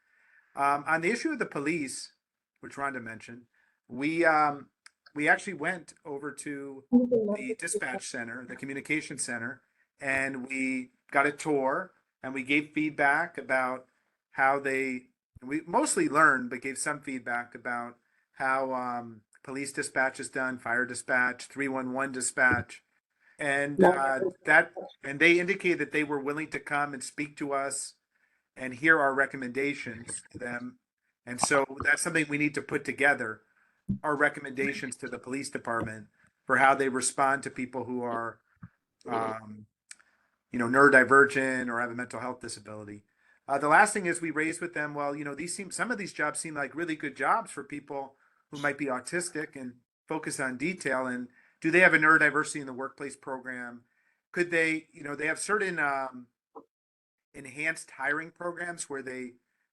On the issue of the police, which Rhonda mentioned, we actually went over to the dispatch center, the communication center, and we got a tour and we gave feedback about how we mostly learned, but gave some feedback about how police dispatch is done, fire dispatch, 311 dispatch. And they indicated that they were willing to come and speak to us and hear our recommendations to them. And so that's something we need to put together, our recommendations to the police department for how they respond to people who are, neurodivergent or have a mental health disability. The last thing is we raised with them, well, some of these jobs seem like really good jobs for people who might be autistic and focus on detail. And do they have a neurodiversity in the workplace program? Could they, they have certain enhanced hiring programs where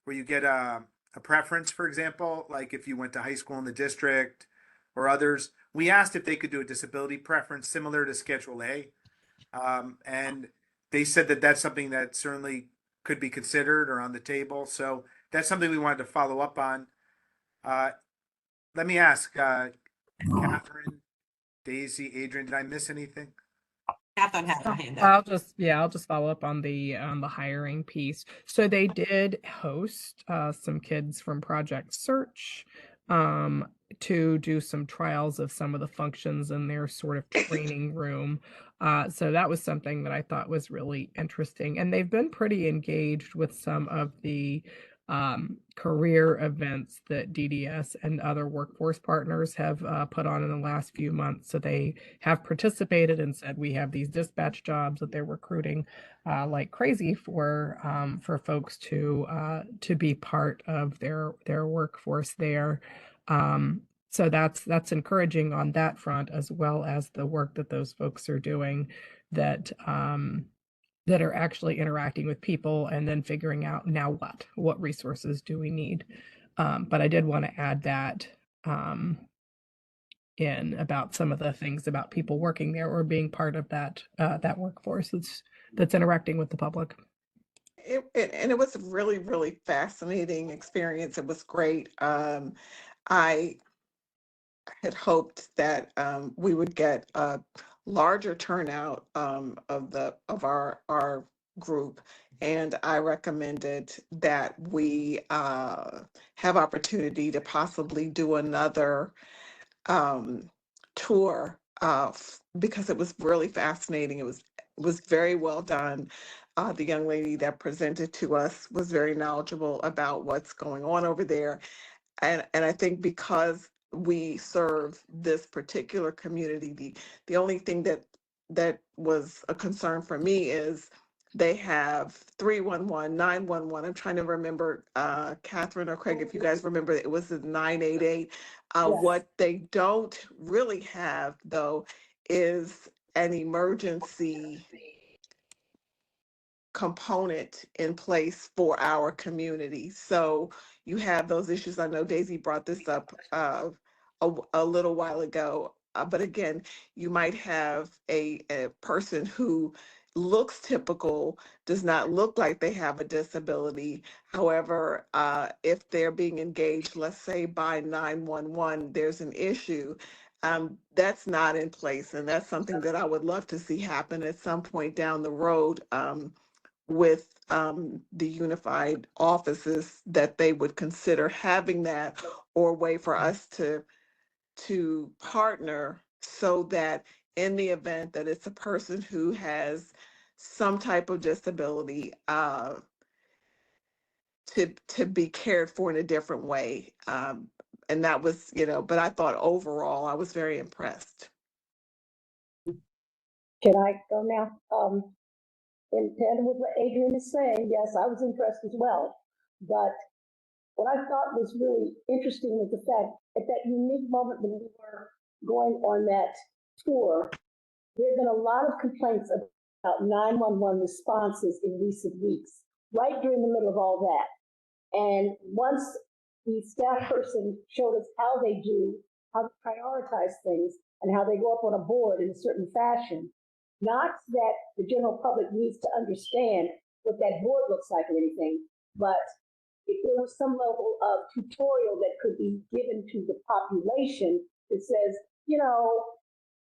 you get a preference, for example, like if you went to high school in the district or others. We asked if they could do a disability preference similar to Schedule A. And they said that that's something that certainly could be considered or on the table. So that's something we wanted to follow up on. Let me ask, Catherine, Daisy, Adrian, did I miss anything? Catherine had her hand up. I'll just follow up on the hiring piece. So they did host some kids from Project Search to do some trials of some of the functions in their sort of training room. So that was something that I thought was really interesting. And they've been pretty engaged with some of the career events that DDS and other workforce partners have put on in the last few months. So they have participated and said, we have these dispatch jobs that they're recruiting like crazy for folks to be part of their workforce there. So that's encouraging on that front, as well as the work that those folks are doing that are actually interacting with people and then figuring out now what resources do we need. But I did want to add that in about some of the things about people working there or being part of that workforce that's interacting with the public. And it was a really, really fascinating experience. It was great. I had hoped that we would get a larger turnout of our group, and I recommended that we have opportunity to possibly do another tour because it was really fascinating. It was very well done. The young lady that presented to us was very knowledgeable about what's going on over there. And I think because we serve this particular community, the only thing that was a concern for me is they have 311, 911. I'm trying to remember, Catherine or Craig, if you guys remember, it was the 988. Yes. What they don't really have, though, is an emergency component in place for our community. So you have those issues. I know Daisy brought this up a little while ago, but again, you might have a person who looks typical, does not look like they have a disability. However, if they're being engaged, let's say by 911, there's an issue. That's not in place, and that's something that I would love to see happen at some point down the road. With the unified offices, that they would consider having that, or a way for us to partner so that in the event that it's a person who has some type of disability, to be cared for in a different way. And that was, but I thought overall I was very impressed. Can I go now? In tandem with what Adrian is saying, yes, I was impressed as well. But what I thought was really interesting was the fact at that unique moment when we were going on that tour, there have been a lot of complaints about 911 responses in recent weeks, right during the middle of all that. And once the staff person showed us how they prioritize things, and how they go up on a board in a certain fashion. Not that the general public needs to understand what that board looks like or anything, but if there was some level of tutorial that could be given to the population that says, you know,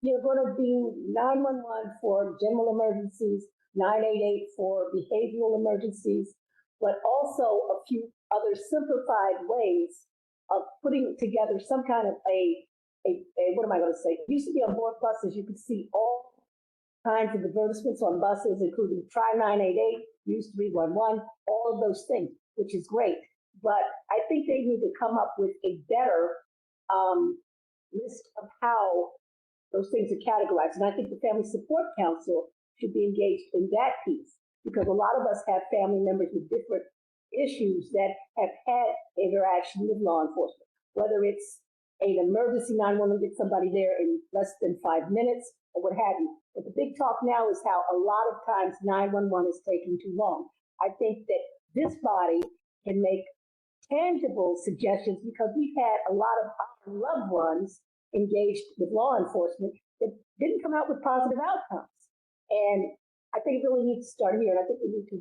you're going to do 911 for general emergencies, 988 for behavioral emergencies, but also a few other simplified ways of putting together some kind of a what am I going to say? It used to be on board buses, you could see all kinds of advertisements on buses, including Try 988, Use 311, all of those things, which is great. But I think they need to come up with a better list of how those things are categorized. And I think the Family Support Council should be engaged in that piece, because a lot of us have family members with different issues that have had interaction with law enforcement, whether it's an emergency 911, get somebody there in less than 5 minutes or what have you. But the big talk now is how a lot of times 911 is taking too long. I think that this body can make tangible suggestions, because we've had a lot of our loved ones engaged with law enforcement that didn't come out with positive outcomes. And I think it really needs to start here. And I think we need to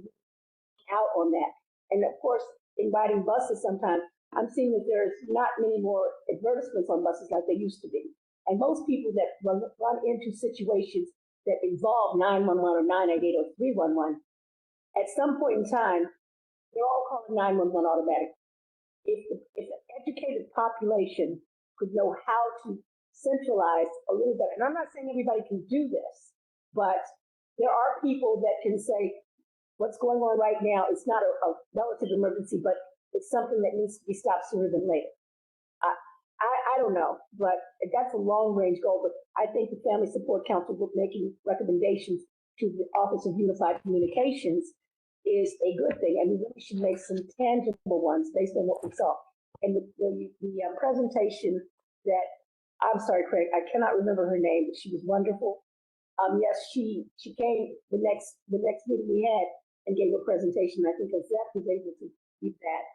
out on that. And of course, in riding buses sometimes, I'm seeing that there's not many more advertisements on buses like there used to be. And most people that run into situations that involve 911 or 988 or 311, at some point in time, they're all calling 911 automatically. If an educated population could know how to centralize a little bit, and I'm not saying everybody can do this, but there are people that can say, what's going on right now is not a relative emergency, but it's something that needs to be stopped sooner than later. I don't know, but that's a long range goal. But I think the Family Support Council making recommendations to the Office of Unified Communications is a good thing, and we really should make some tangible ones based on what we saw. And the presentation that, I'm sorry, Craig, I cannot remember her name, but she was wonderful. Yes, she came the next meeting we had and gave a presentation. I think Zach was able to keep that,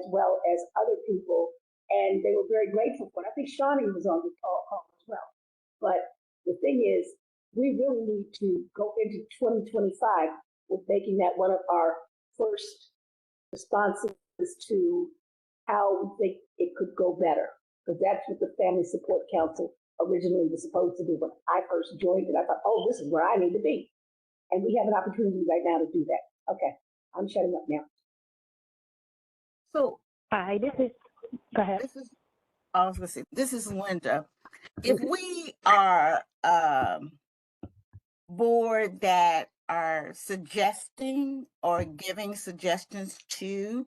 as well as other people, and they were very grateful for it. I think Shawnee was on the call as well. But the thing is, we really need to go into 2025 with making that one of our first responses to how we think it could go better, because that's what the Family Support Council originally was supposed to do. When I first joined it, I thought, oh, this is where I need to be. And we have an opportunity right now to do that. Okay, I'm shutting up now. So Hi, go ahead. this is Linda. If we are board that are suggesting or giving suggestions to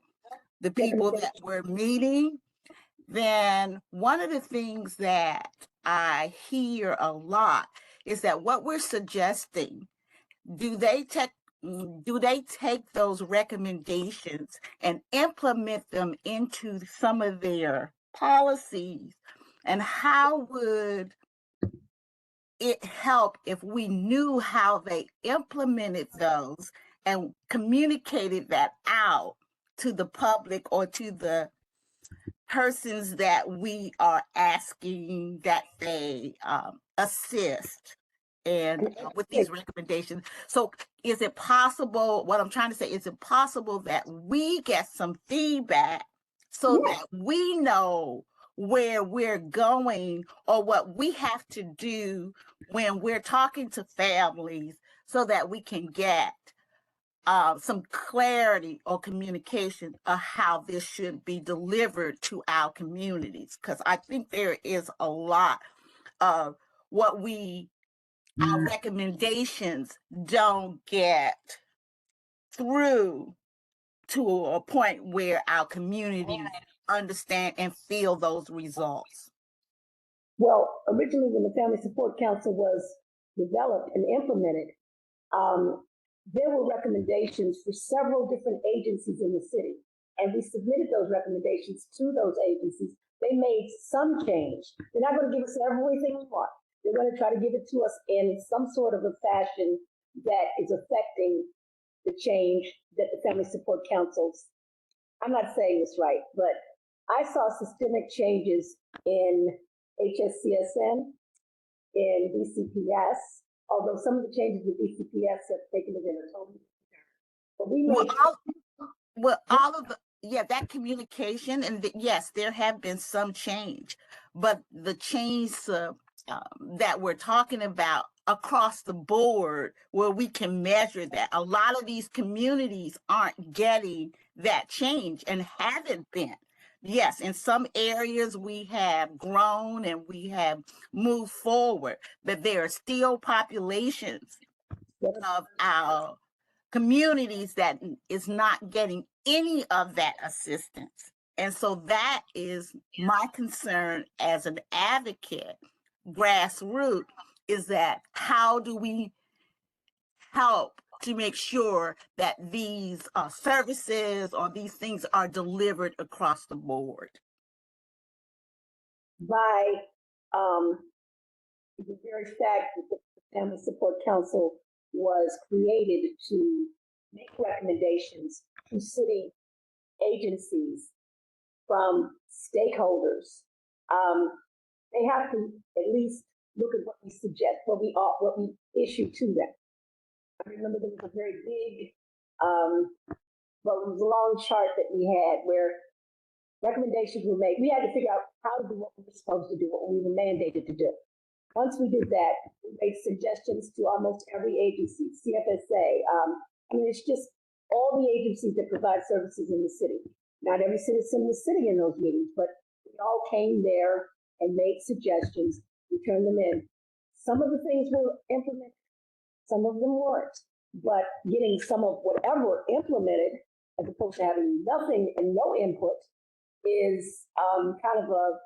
the people that we're meeting, then one of the things that I hear a lot is that what we're suggesting, do they take those recommendations and implement them into some of their policies? And how would it help if we knew how they implemented those and communicated that out to the public or to the persons that we are asking that they assist and with these recommendations? So is it possible, what I'm trying to say, is it possible that we get some feedback so that we know where we're going or what we have to do when we're talking to families, so that we can get some clarity or communication of how this should be delivered to our communities? Because I think there is a lot of what our recommendations don't get through to a point where our communities understand and feel those results. Well, originally when the Family Support Council was developed and implemented, there were recommendations for several different agencies in the city, and we submitted those recommendations to those agencies. They made some change. They're not going to give us everything we want. They're going to try to give it to us in some sort of a fashion that is affecting the change that the Family Support Councils, I'm not saying this right, but I saw systemic changes in HSCSN in DCPS, although some of the changes with DCPS have taken it in a totally different. But we Well, made all of the, yeah, that communication, and yes, there have been some change, but the change that we're talking about across the board, where we can measure that, a lot of these communities aren't getting that change and haven't been. Yes, in some areas we have grown and we have moved forward, but there are still populations of our communities that is not getting any of that assistance. And so that is my concern as an advocate, grassroots, is that how do we help to make sure that these services or these things are delivered across the board? by the very fact that the Family Support Council was created to make recommendations to city agencies from stakeholders. They have to at least look at what we suggest, what we issue to them. I remember there was a very big, well, it was a long chart that we had where recommendations were made. We had to figure out how to do what we were supposed to do, what we were mandated to do. Once we did that, we made suggestions to almost every agency, CFSA. I mean, it's just all the agencies that provide services in the city. Not every citizen was sitting in those meetings, but we all came there and made suggestions. We turned them in. Some of the things were implemented, some of them weren't. But getting some of whatever implemented, as opposed to having nothing and no input, is kind of a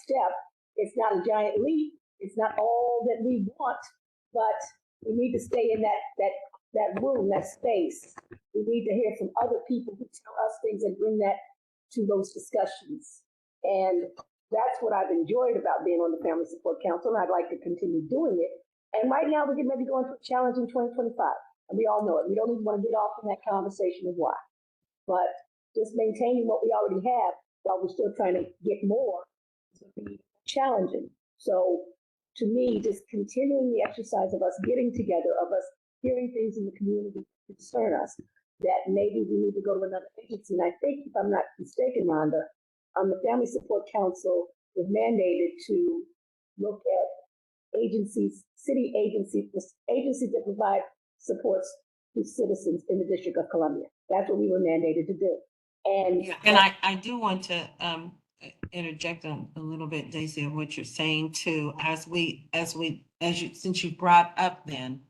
step. It's not a giant leap. It's not all that we want, but we need to stay in that room, that space. We need to hear from other people who tell us things and bring that to those discussions. And that's what I've enjoyed about being on the Family Support Council, and I'd like to continue doing it. And right now, we're getting ready to go into a challenging 2025, and we all know it. We don't even want to get off on that conversation of why, but just maintaining what we already have while we're still trying to get more is going to be challenging. So to me, just continuing the exercise of us getting together, of us hearing things in the community that concern us, that maybe we need to go to another agency. And I think, if I'm not mistaken, Rhonda, the Family Support Council was mandated to look at agencies, city agencies, agencies that provide supports to citizens in the District of Columbia. That's what we were mandated to do. And I do want to interject a little bit, Daisy, of what you're saying too. Since you brought up, then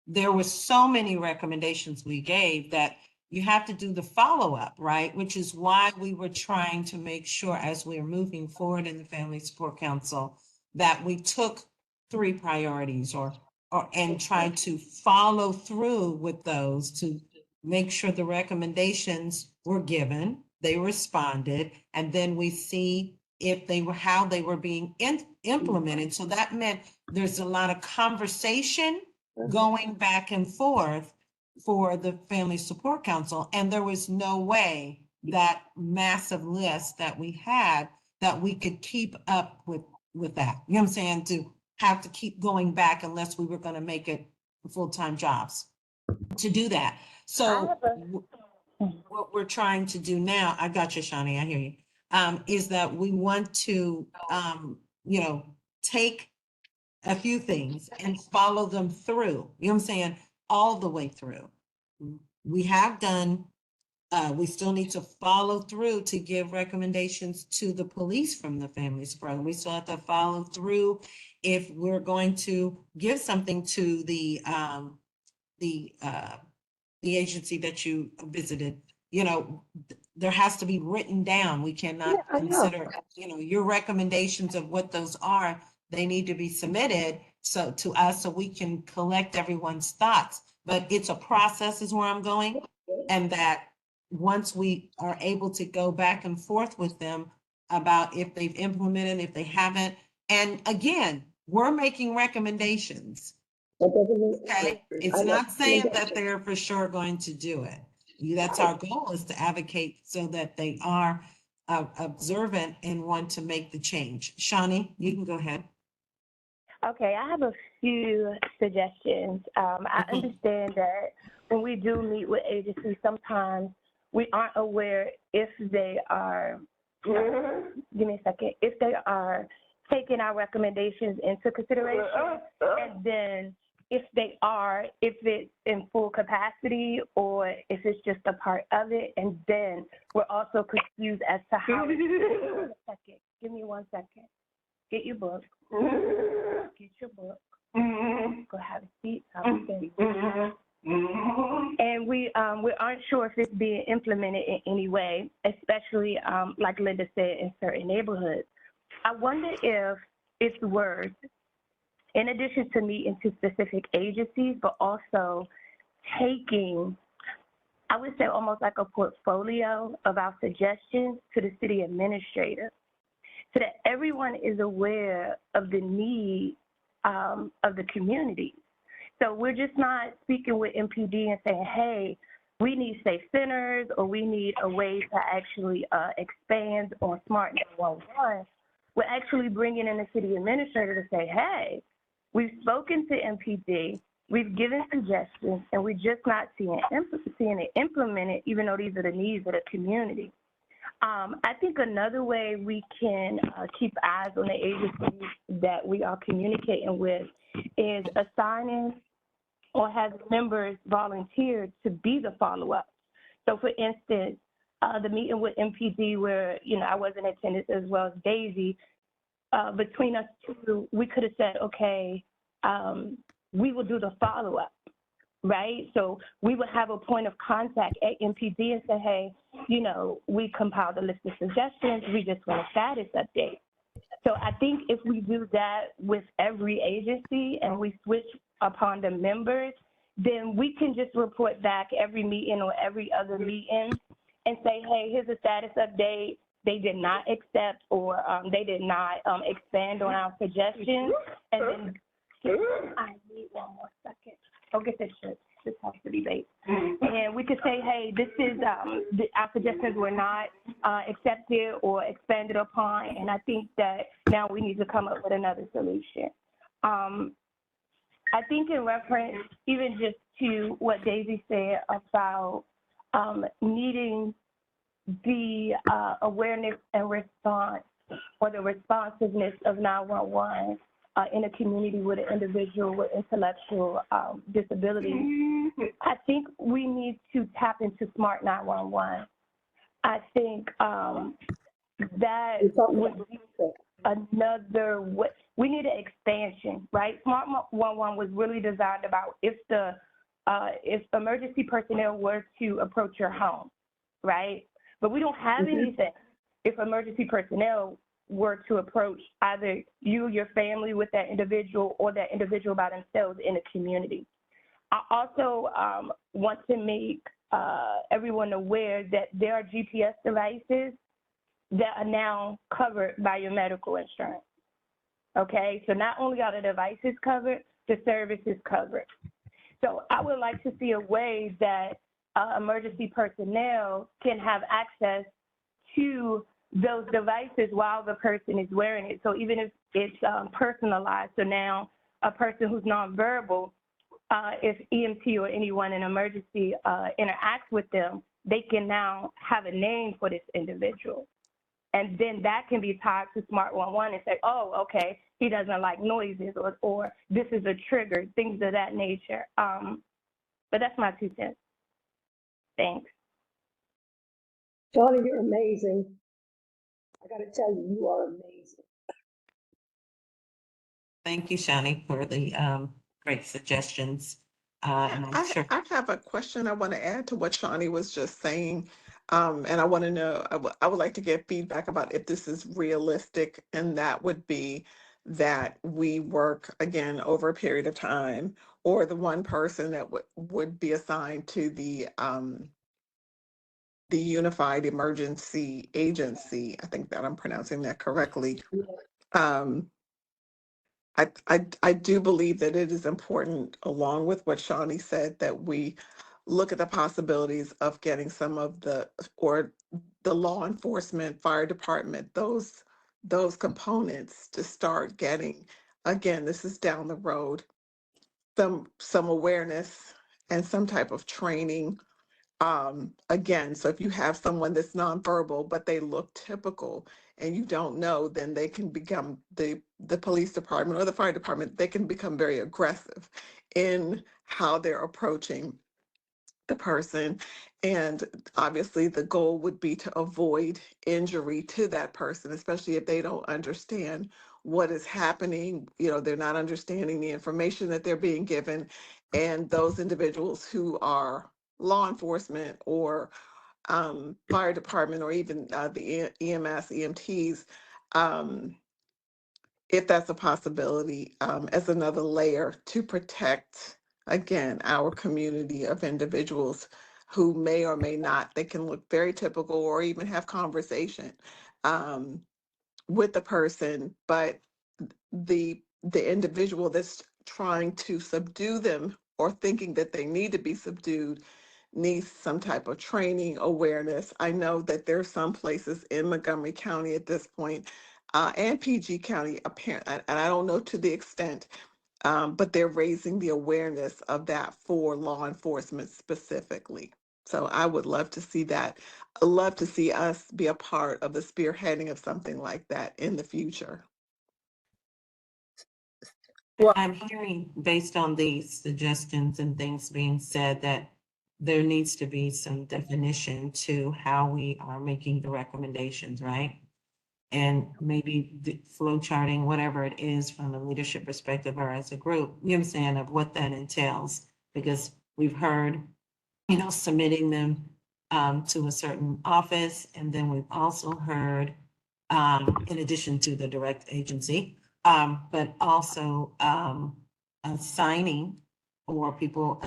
there were so many recommendations we gave that you have to do the follow-up, right? Which is why we were trying to make sure, as we're moving forward in the Family Support Council, that we took 3 priorities and tried to follow through with those to make sure the recommendations were given, they responded, and then we see if they were, how they were being implemented. So that meant there's a lot of conversation going back and forth for the Family Support Council. And there was no way that massive list that we had that we could keep up with that. You know what I'm saying? To have to keep going back unless we were going to make it full-time jobs to do that. So what we're trying to do now, I got you, Shani, I hear you, is that we want to, take a few things and follow them through, you know what I'm saying? All the way through. We have done, we still need to follow through to give recommendations to the police from the Family Support. We still have to follow through if we're going to give something to the agency that you visited. There has to be written down. We cannot consider, your recommendations of what those are. They need to be submitted to us so we can collect everyone's thoughts. But it's a process is where I'm going. And that once we are able to go back and forth with them about if they've implemented, if they haven't. And again, we're making recommendations. Okay, it's not saying that they're for sure going to do it. That's our goal, is to advocate so that they are observant and want to make the change. Shani, you can go ahead. Okay, I have a few suggestions. I Mhm. understand that when we do meet with agencies, sometimes we aren't aware if they are, give me a second, if they are taking our recommendations into consideration, and then if they are, if it's in full capacity or if it's just a part of it, and then we're also confused as to how. Give me 1 second. Get your book. Get your book. Go have a seat. And we aren't sure if it's being implemented in any way, especially like Linda said, in certain neighborhoods. I wonder if it's worth, in addition to meeting to specific agencies, but also taking, I would say, almost like a portfolio of our suggestions to the city administrator, so that everyone is aware of the need of the community. So we're just not speaking with MPD and saying, hey, we need safe centers or we need a way to actually expand on Smart 911. We're actually bringing in the city administrator to say, hey, we've spoken to MPD, we've given suggestions, and we're just not seeing it implemented, even though these are the needs of the community. I think another way we can keep eyes on the agencies that we are communicating with is assigning or having members volunteer to be the follow-up. So for instance, the meeting with MPD where, I wasn't attended as well as Daisy, between us two, we could have said, okay, we will do the follow-up. Right? So we would have a point of contact at MPD and say, hey, we compiled a list of suggestions. We just want a status update. So I think if we do that with every agency and we switch upon the members, then we can just report back every meeting or every other meeting and say, hey, here's a status update. They did not accept or they did not expand on our suggestions. And then I need 1 more second. I'll get this shit. This has to be baked. And we could say, hey, this is, our suggestions were not accepted or expanded upon, and I think that now we need to come up with another solution. I think in reference even just to what Daisy said about needing the awareness and response or the responsiveness of 911 in a community with an individual with intellectual disabilities, I think we need to tap into Smart 911. I think that would be another way. We need an expansion, right? Smart 911 was really designed about if emergency personnel were to approach your home, right? But we don't have anything if emergency personnel were to approach either you, your family with that individual or that individual by themselves in a community. I also want to make everyone aware that there are GPS devices that are now covered by your medical insurance. Okay, so not only are the devices covered, the service is covered. So I would like to see a way that emergency personnel can have access to those devices while the person is wearing it. So even if it's personalized, so now a person who's nonverbal, if EMT or anyone in emergency interacts with them, they can now have a name for this individual. And then that can be tied to Smart 11 and say, oh, okay, he doesn't like noises or this is a trigger, things of that nature. But that's my 2 cents. Thanks. Johnny, you're amazing. I got to tell you, you are amazing. Thank you, Shani, for the great suggestions. And I'm sure. I have a question I want to add to what Shawnee was just saying. And I want to know, I would like to get feedback about if this is realistic, and that would be that we work again over a period of time, or the one person that would be assigned to the Unified Emergency Agency. I think that I'm pronouncing that correctly. I do believe that it is important, along with what Shawnee said, that we look at the possibilities of getting some of the law enforcement, fire department, those components to start getting again, this is down the road, some awareness and some type of training. Again, so if you have someone that's nonverbal, but they look typical and you don't know, then they can become the police department or the fire department, they can become very aggressive in how they're approaching the person. And obviously the goal would be to avoid injury to that person, especially if they don't understand what is happening. You know, they're not understanding the information that they're being given. And those individuals who are law enforcement or fire department or even the EMS, EMTs, if that's a possibility, as another layer to protect, again, our community of individuals who may or may not, they can look very typical or even have conversation with the person, but the individual that's trying to subdue them or thinking that they need to be subdued needs some type of training, awareness. I know that there are some places in Montgomery County at this point, and PG County, apparently, and I don't know to the extent, but they're raising the awareness of that for law enforcement specifically. So I would love to see that. I'd love to see us be a part of the spearheading of something like that in the future. Well, I'm hearing, based on these suggestions and things being said, that there needs to be some definition to how we are making the recommendations, right? And maybe the flow charting, whatever it is from a leadership perspective or as a group, you know what I'm saying, of what that entails. Because we've heard, you know, submitting them to a certain office. And then we've also heard, in addition to the direct agency, but also signing or people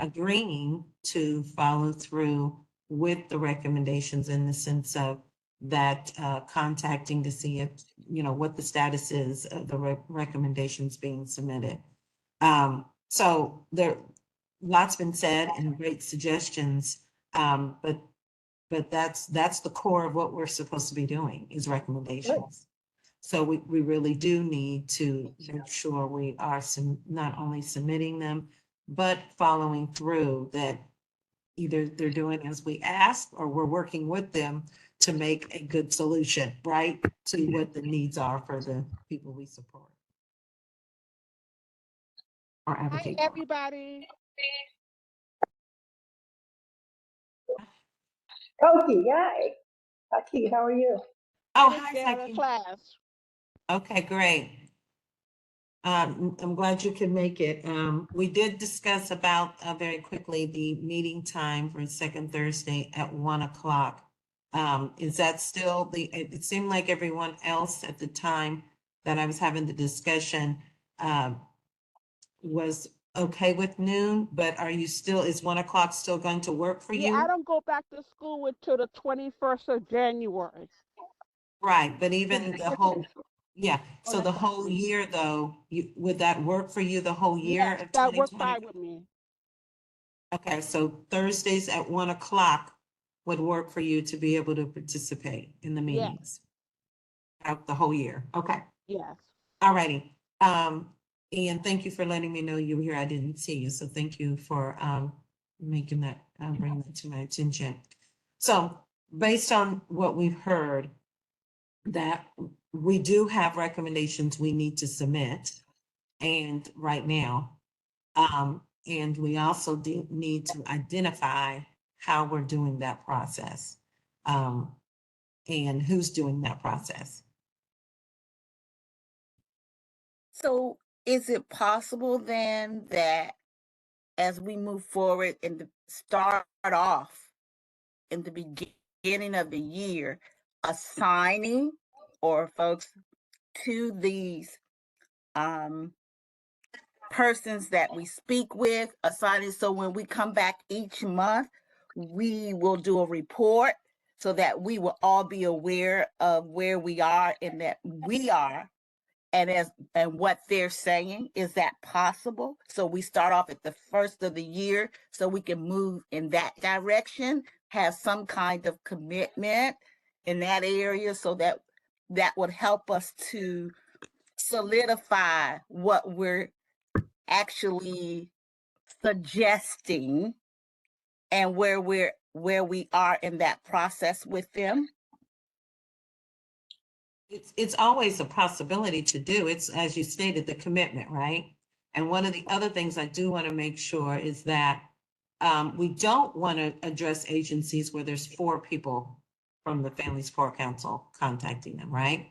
agreeing to follow through with the recommendations in the sense of that contacting to see if, you know, what the status is of the recommendations being submitted. So there, lots been said and great suggestions, but that's the core of what we're supposed to be doing is recommendations. So we really do need to make sure we are not only submitting them, but following through, that either they're doing as we ask or we're working with them to make a good solution, right? To what the needs are for the people we support or advocate for. Everybody. Koki, hi. Koki, how are you? Oh, Just hi, get out of Saki. class. Okay, great. I'm glad you could make it. We did discuss about very quickly the meeting time for second Thursday at 1 o'clock. Is that still it seemed like everyone else at the time that I was having the discussion was okay with noon, but are you still, is 1 o'clock still going to work for Yeah, you? I don't go back to school until the 21st of January. Right, but even the whole, yeah, Oh, so the that's whole fine. year though, would that work for you the whole year Yes, of that worked 2020? fine with me. Okay, so Thursdays at 1 o'clock would work for you to be able to participate in the Yes, meetings out the whole year. Okay, yes. all righty. Ian, thank you for letting me know you were here. I didn't see you, so thank you for making that, bringing that to my attention. So based on what we've heard, that we do have recommendations we need to submit, and right now, and we also need to identify how we're doing that process, and who's doing that process. so is it possible then that as we move forward and start off in the beginning of the year, assigning or folks to these persons that we speak with, assigning, so when we come back each month, we will do a report so that we will all be aware of where we are and that we are and what they're saying. Is that possible? So we start off at the first of the year so we can move in that direction, have some kind of commitment in that area, so that would help us to solidify what we're actually suggesting and where we are in that process with them? It's always a possibility to do. It's, as you stated, the commitment, right? And one of the other things I do want to make sure is that we don't want to address agencies where there's 4 people from the Family Support Council contacting them, right?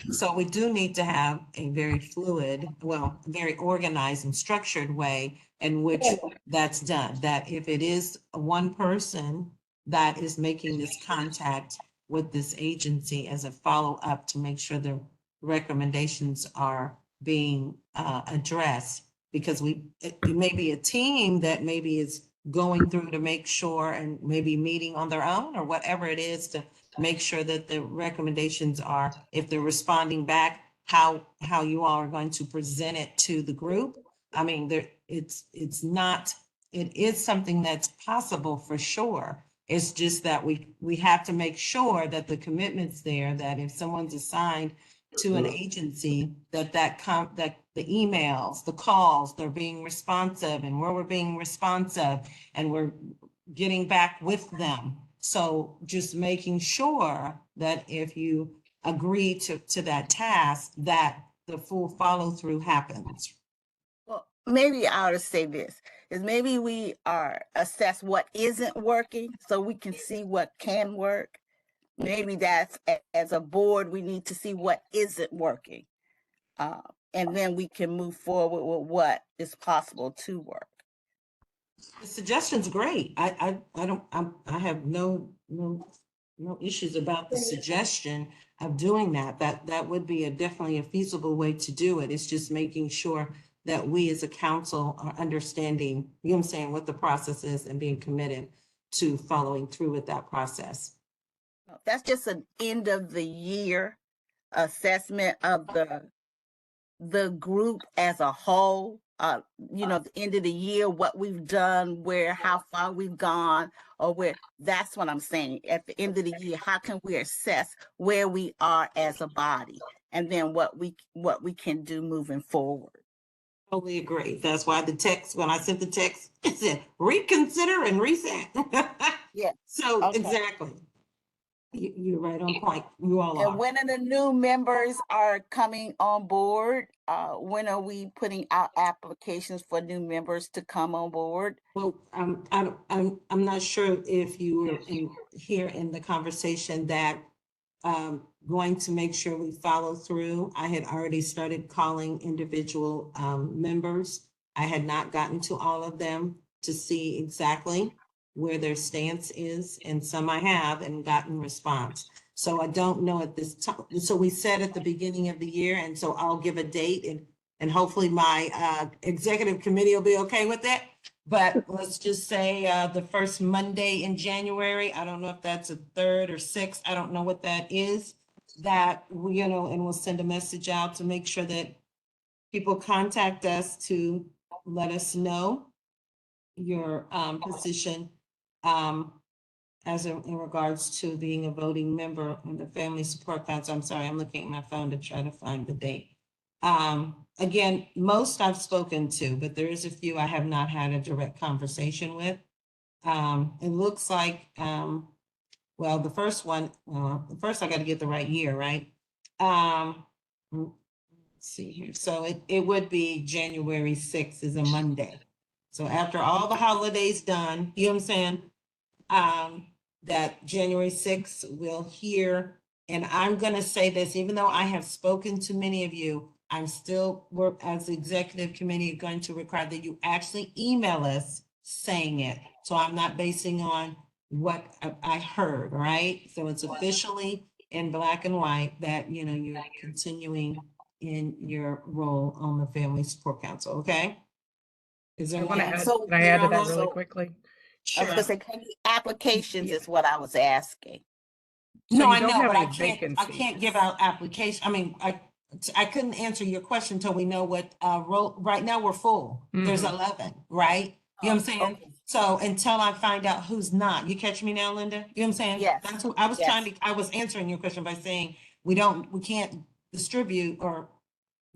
So we do need to have a very fluid, well, very organized and structured way in which that's done. That if it is one person that is making this contact with this agency as a follow-up to make sure the recommendations are being addressed, because it may be a team that maybe is going through to make sure and maybe meeting on their own or whatever it is to make sure that the recommendations are, if they're responding back, how you all are going to present it to the group. I mean, it is something that's possible for sure. It's just that we have to make sure that the commitment's there, that if someone's assigned to an agency, that the emails, the calls, they're being responsive, and where we're being responsive and we're getting back with them. So just making sure that if you agree to that task, that the full follow through happens. Well, maybe I ought to say this, is maybe we assess what isn't working so we can see what can work. Maybe that's, as a board, we need to see what isn't working. And then we can move forward with what is possible to work. The suggestion's great. I have no issues about the suggestion of doing that. That would be definitely a feasible way to do it. It's just making sure that we as a council are understanding, you know what I'm saying, what the process is and being committed to following through with that process. That's just an end of the year assessment of the group as a whole. You know, the end of the year, what we've done, how far we've gone, or where. That's what I'm saying. At the end of the year, how can we assess where we are as a body, and then what we can do moving forward? Totally agree. That's why when I sent the text, it said reconsider and reset. Yeah. So Okay. exactly. You're right on point. You all are. And when the new members are coming on board, when are we putting out applications for new members to come on board? Well, I'm not sure if you were here in the conversation that going to make sure we follow through. I had already started calling individual members. I had not gotten to all of them to see exactly where their stance is, and some I have and gotten response. So I don't know at this time. So we said at the beginning of the year, and so I'll give a date, and hopefully my executive committee will be okay with it. But let's just say the first Monday in January. I don't know if that's a 3rd or 6th. I don't know what that is. That we, and we'll send a message out to make sure that people contact us to let us know your position as in regards to being a voting member in the Family Support Council. I'm sorry, I'm looking at my phone to try to find the date. Again, most I've spoken to, but there is a few I have not had a direct conversation with. It looks like, well, the first one, first I got to get the right year, right? Let's see here. So it would be January 6th is a Monday. So after all the holidays done, you know what I'm saying? That January 6th we'll hear, and I'm going to say this, even though I have spoken to many of you, I'm still, as the executive committee, going to require that you actually email us saying it. So I'm not basing on what I heard, right? So it's officially in black and white that, you're continuing in your role on the Family Support Council, okay? Is there Can I one? add, So can I add to that so- really quickly? I was gonna say, applications Yeah. is what I was asking. So No, you I don't know, have but I any can't give out application. I mean, I couldn't answer your question until we know what role. Right now we're full. There's Mhm. 11, right? You know what I'm saying? Okay. So until I find out who's not, you catch me now, Linda? You know what I'm saying? Yes. That's who I was Yes. I was answering your question by saying we can't distribute or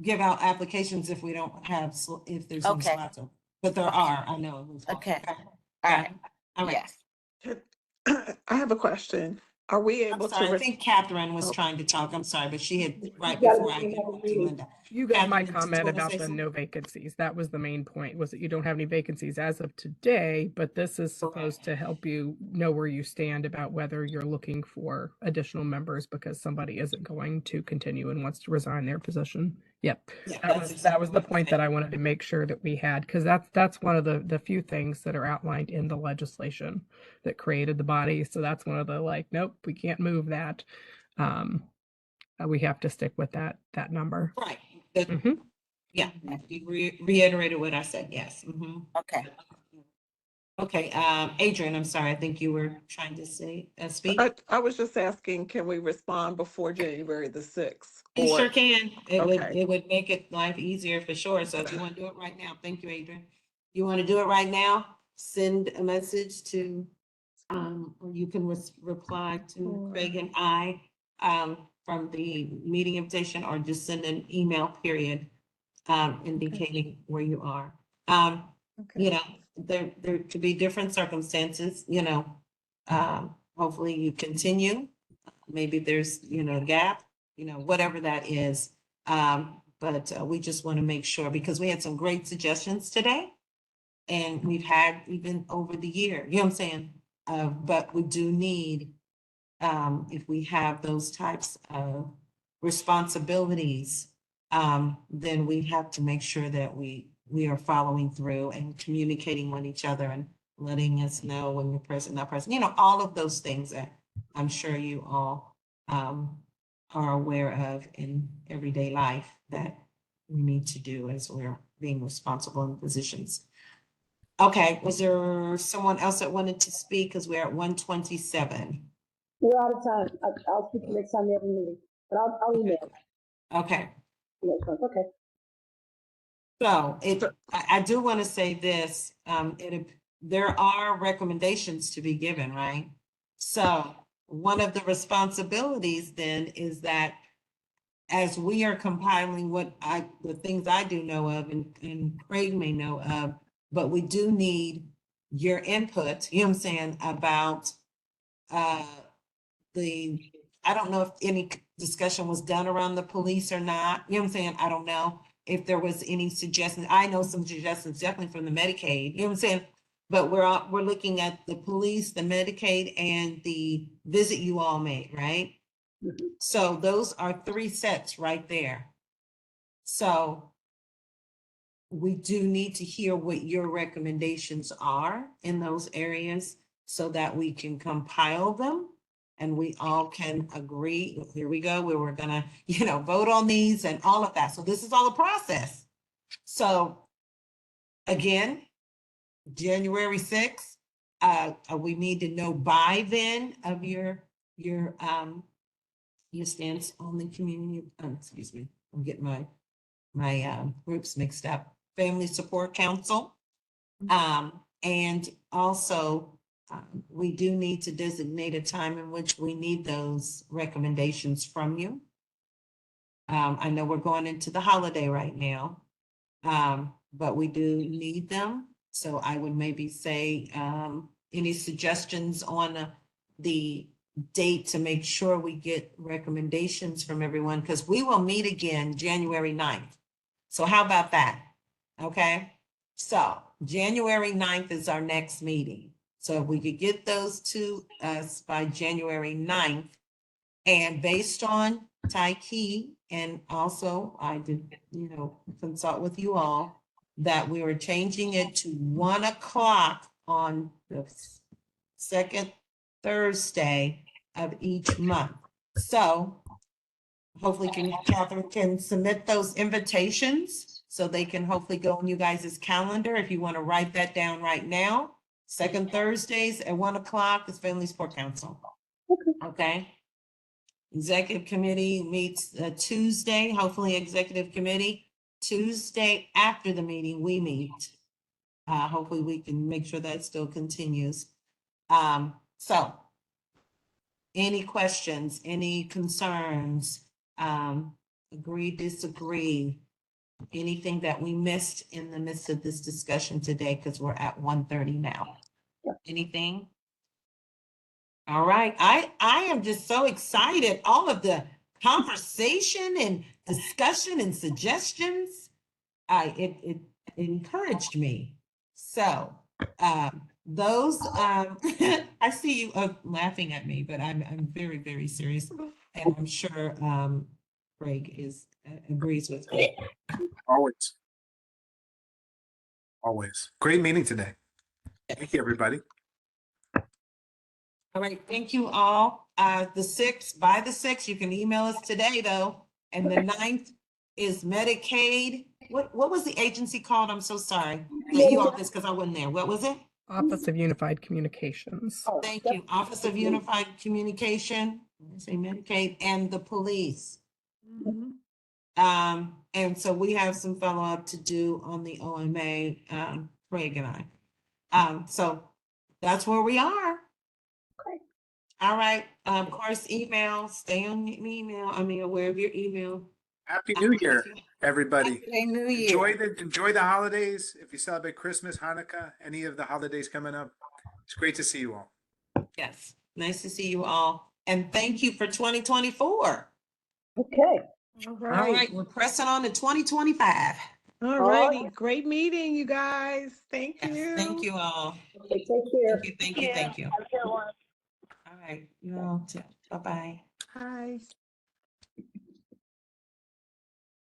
give out applications if we don't have, if there's no Okay. slots open. But there are, I know. Okay. Okay. All right. All right. Yes. I have a question. Are we I'm able to? sorry, I think Catherine was Oh. trying to talk. I'm sorry, but she had, right You gotta before I do get another back to meeting. Linda. You got my Catherine, did you comment wanna about say the something? no vacancies. That was the main point, was that you don't have any vacancies as of today, but this is supposed to help you know where you stand about whether you're looking for additional members because somebody isn't going to continue and wants to resign their position. Yep. Yeah, That that's was the exactly what point I that I wanted to make sure that we had, because that's one of the few things that are outlined in the legislation that created the body. So that's one of the like, nope, we can't move that. We have to stick with that number. Right. That- Mhm. Yeah, you reiterated what I said, yes. Okay. Okay, Adrian, I'm sorry, I think you were trying to say, speak. I was just asking, can we respond before January the 6th? You Or sure can. Okay. It would make it life easier for sure. So if you want to do it right now, thank you, Adrian. You want to do it right now? Send a message to, or you can reply to Craig and I, from the meeting invitation, or just send an email, period, indicating where you are. You know, there could be different circumstances, you know. Hopefully you continue. Maybe there's, you know, a gap, you know, whatever that is. But we just want to make sure, because we had some great suggestions today. And we've had even over the year, you know what I'm saying? But we do need, if we have those types of responsibilities, then we have to make sure that we are following through and communicating with each other and letting us know when you're present, not present, you know, all of those things that I'm sure you all are aware of in everyday life that we need to do as we're being responsible in positions. Okay, was there someone else that wanted to speak? Because we're at 1:27. We're out of time. I'll speak next time we have a meeting, but I'll email. Okay. Next month. Okay. So I do want to say this, there are recommendations to be given, right? So one of the responsibilities then is that as we are compiling the things I do know of and Craig may know of, but we do need your input, you know what I'm saying, about I don't know if any discussion was done around the police or not, you know what I'm saying? I don't know if there was any suggestions. I know some suggestions definitely from the Medicaid, you know what I'm saying? But we're looking at the police, the Medicaid, and the visit you all made, right? So those are 3 sets right there. So we do need to hear what your recommendations are in those areas so that we can compile them and we all can agree. Here we go, where we're gonna, you know, vote on these and all of that. So this is all a process. So again, January 6th, we need to know by then of your stance on the community, excuse me, I'm getting my groups mixed up. Family Support Council. And also, we do need to designate a time in which we need those recommendations from you. I know we're going into the holiday right now, but we do need them. So I would maybe say, any suggestions on the date to make sure we get recommendations from everyone, because we will meet again January 9th. So how about that? Okay, so January 9th is our next meeting. So if we could get those to us by January 9th, and based on Tyke, and also I did, you know, consult with you all, that we were changing it to 1 o'clock on the second Thursday of each month. So hopefully Catherine can submit those invitations so they can hopefully go on you guys' calendar if you want to write that down right now. Second Thursdays at 1 o'clock is Family Support Council. Okay. Executive Committee meets Tuesday, hopefully Executive Committee. Tuesday after the meeting, we meet. Hopefully we can make sure that still continues. So any questions, any concerns, agree, disagree, anything that we missed in the midst of this discussion today, because we're at 1:30 now. Anything? All right, I am just so excited. All of the conversation and discussion and suggestions, it encouraged me. So, those, I see you laughing at me, but I'm very, very serious. And I'm sure, Craig agrees with me. Always. Always. Great meeting today. Thank you, everybody. All right, thank you all. By the 6th, you can email us today though. And the 9th is Medicaid. What was the agency called? I'm so sorry. That you all this because I wasn't there. What was it? Office of Unified Communications. Oh, Thank yep. you. Office of Unified Communication, say Medicaid, and the police. And so we have some follow-up to do on the OMA, Craig and I. So that's where we are. Okay. All right, of course, email, stay on your email. I mean, aware of your email. Happy New Year, everybody. Happy New Year. Enjoy the holidays. If you celebrate Christmas, Hanukkah, any of the holidays coming up, it's great to see you all. Yes, nice to see you all. And thank you for 2024. Okay. All All right, we're pressing on to 2025. All righty. Great meeting, you guys. Thank Yes, you. thank you all. Okay, take care. Thank you. Have a good one. All right, you all, bye-bye. Hi.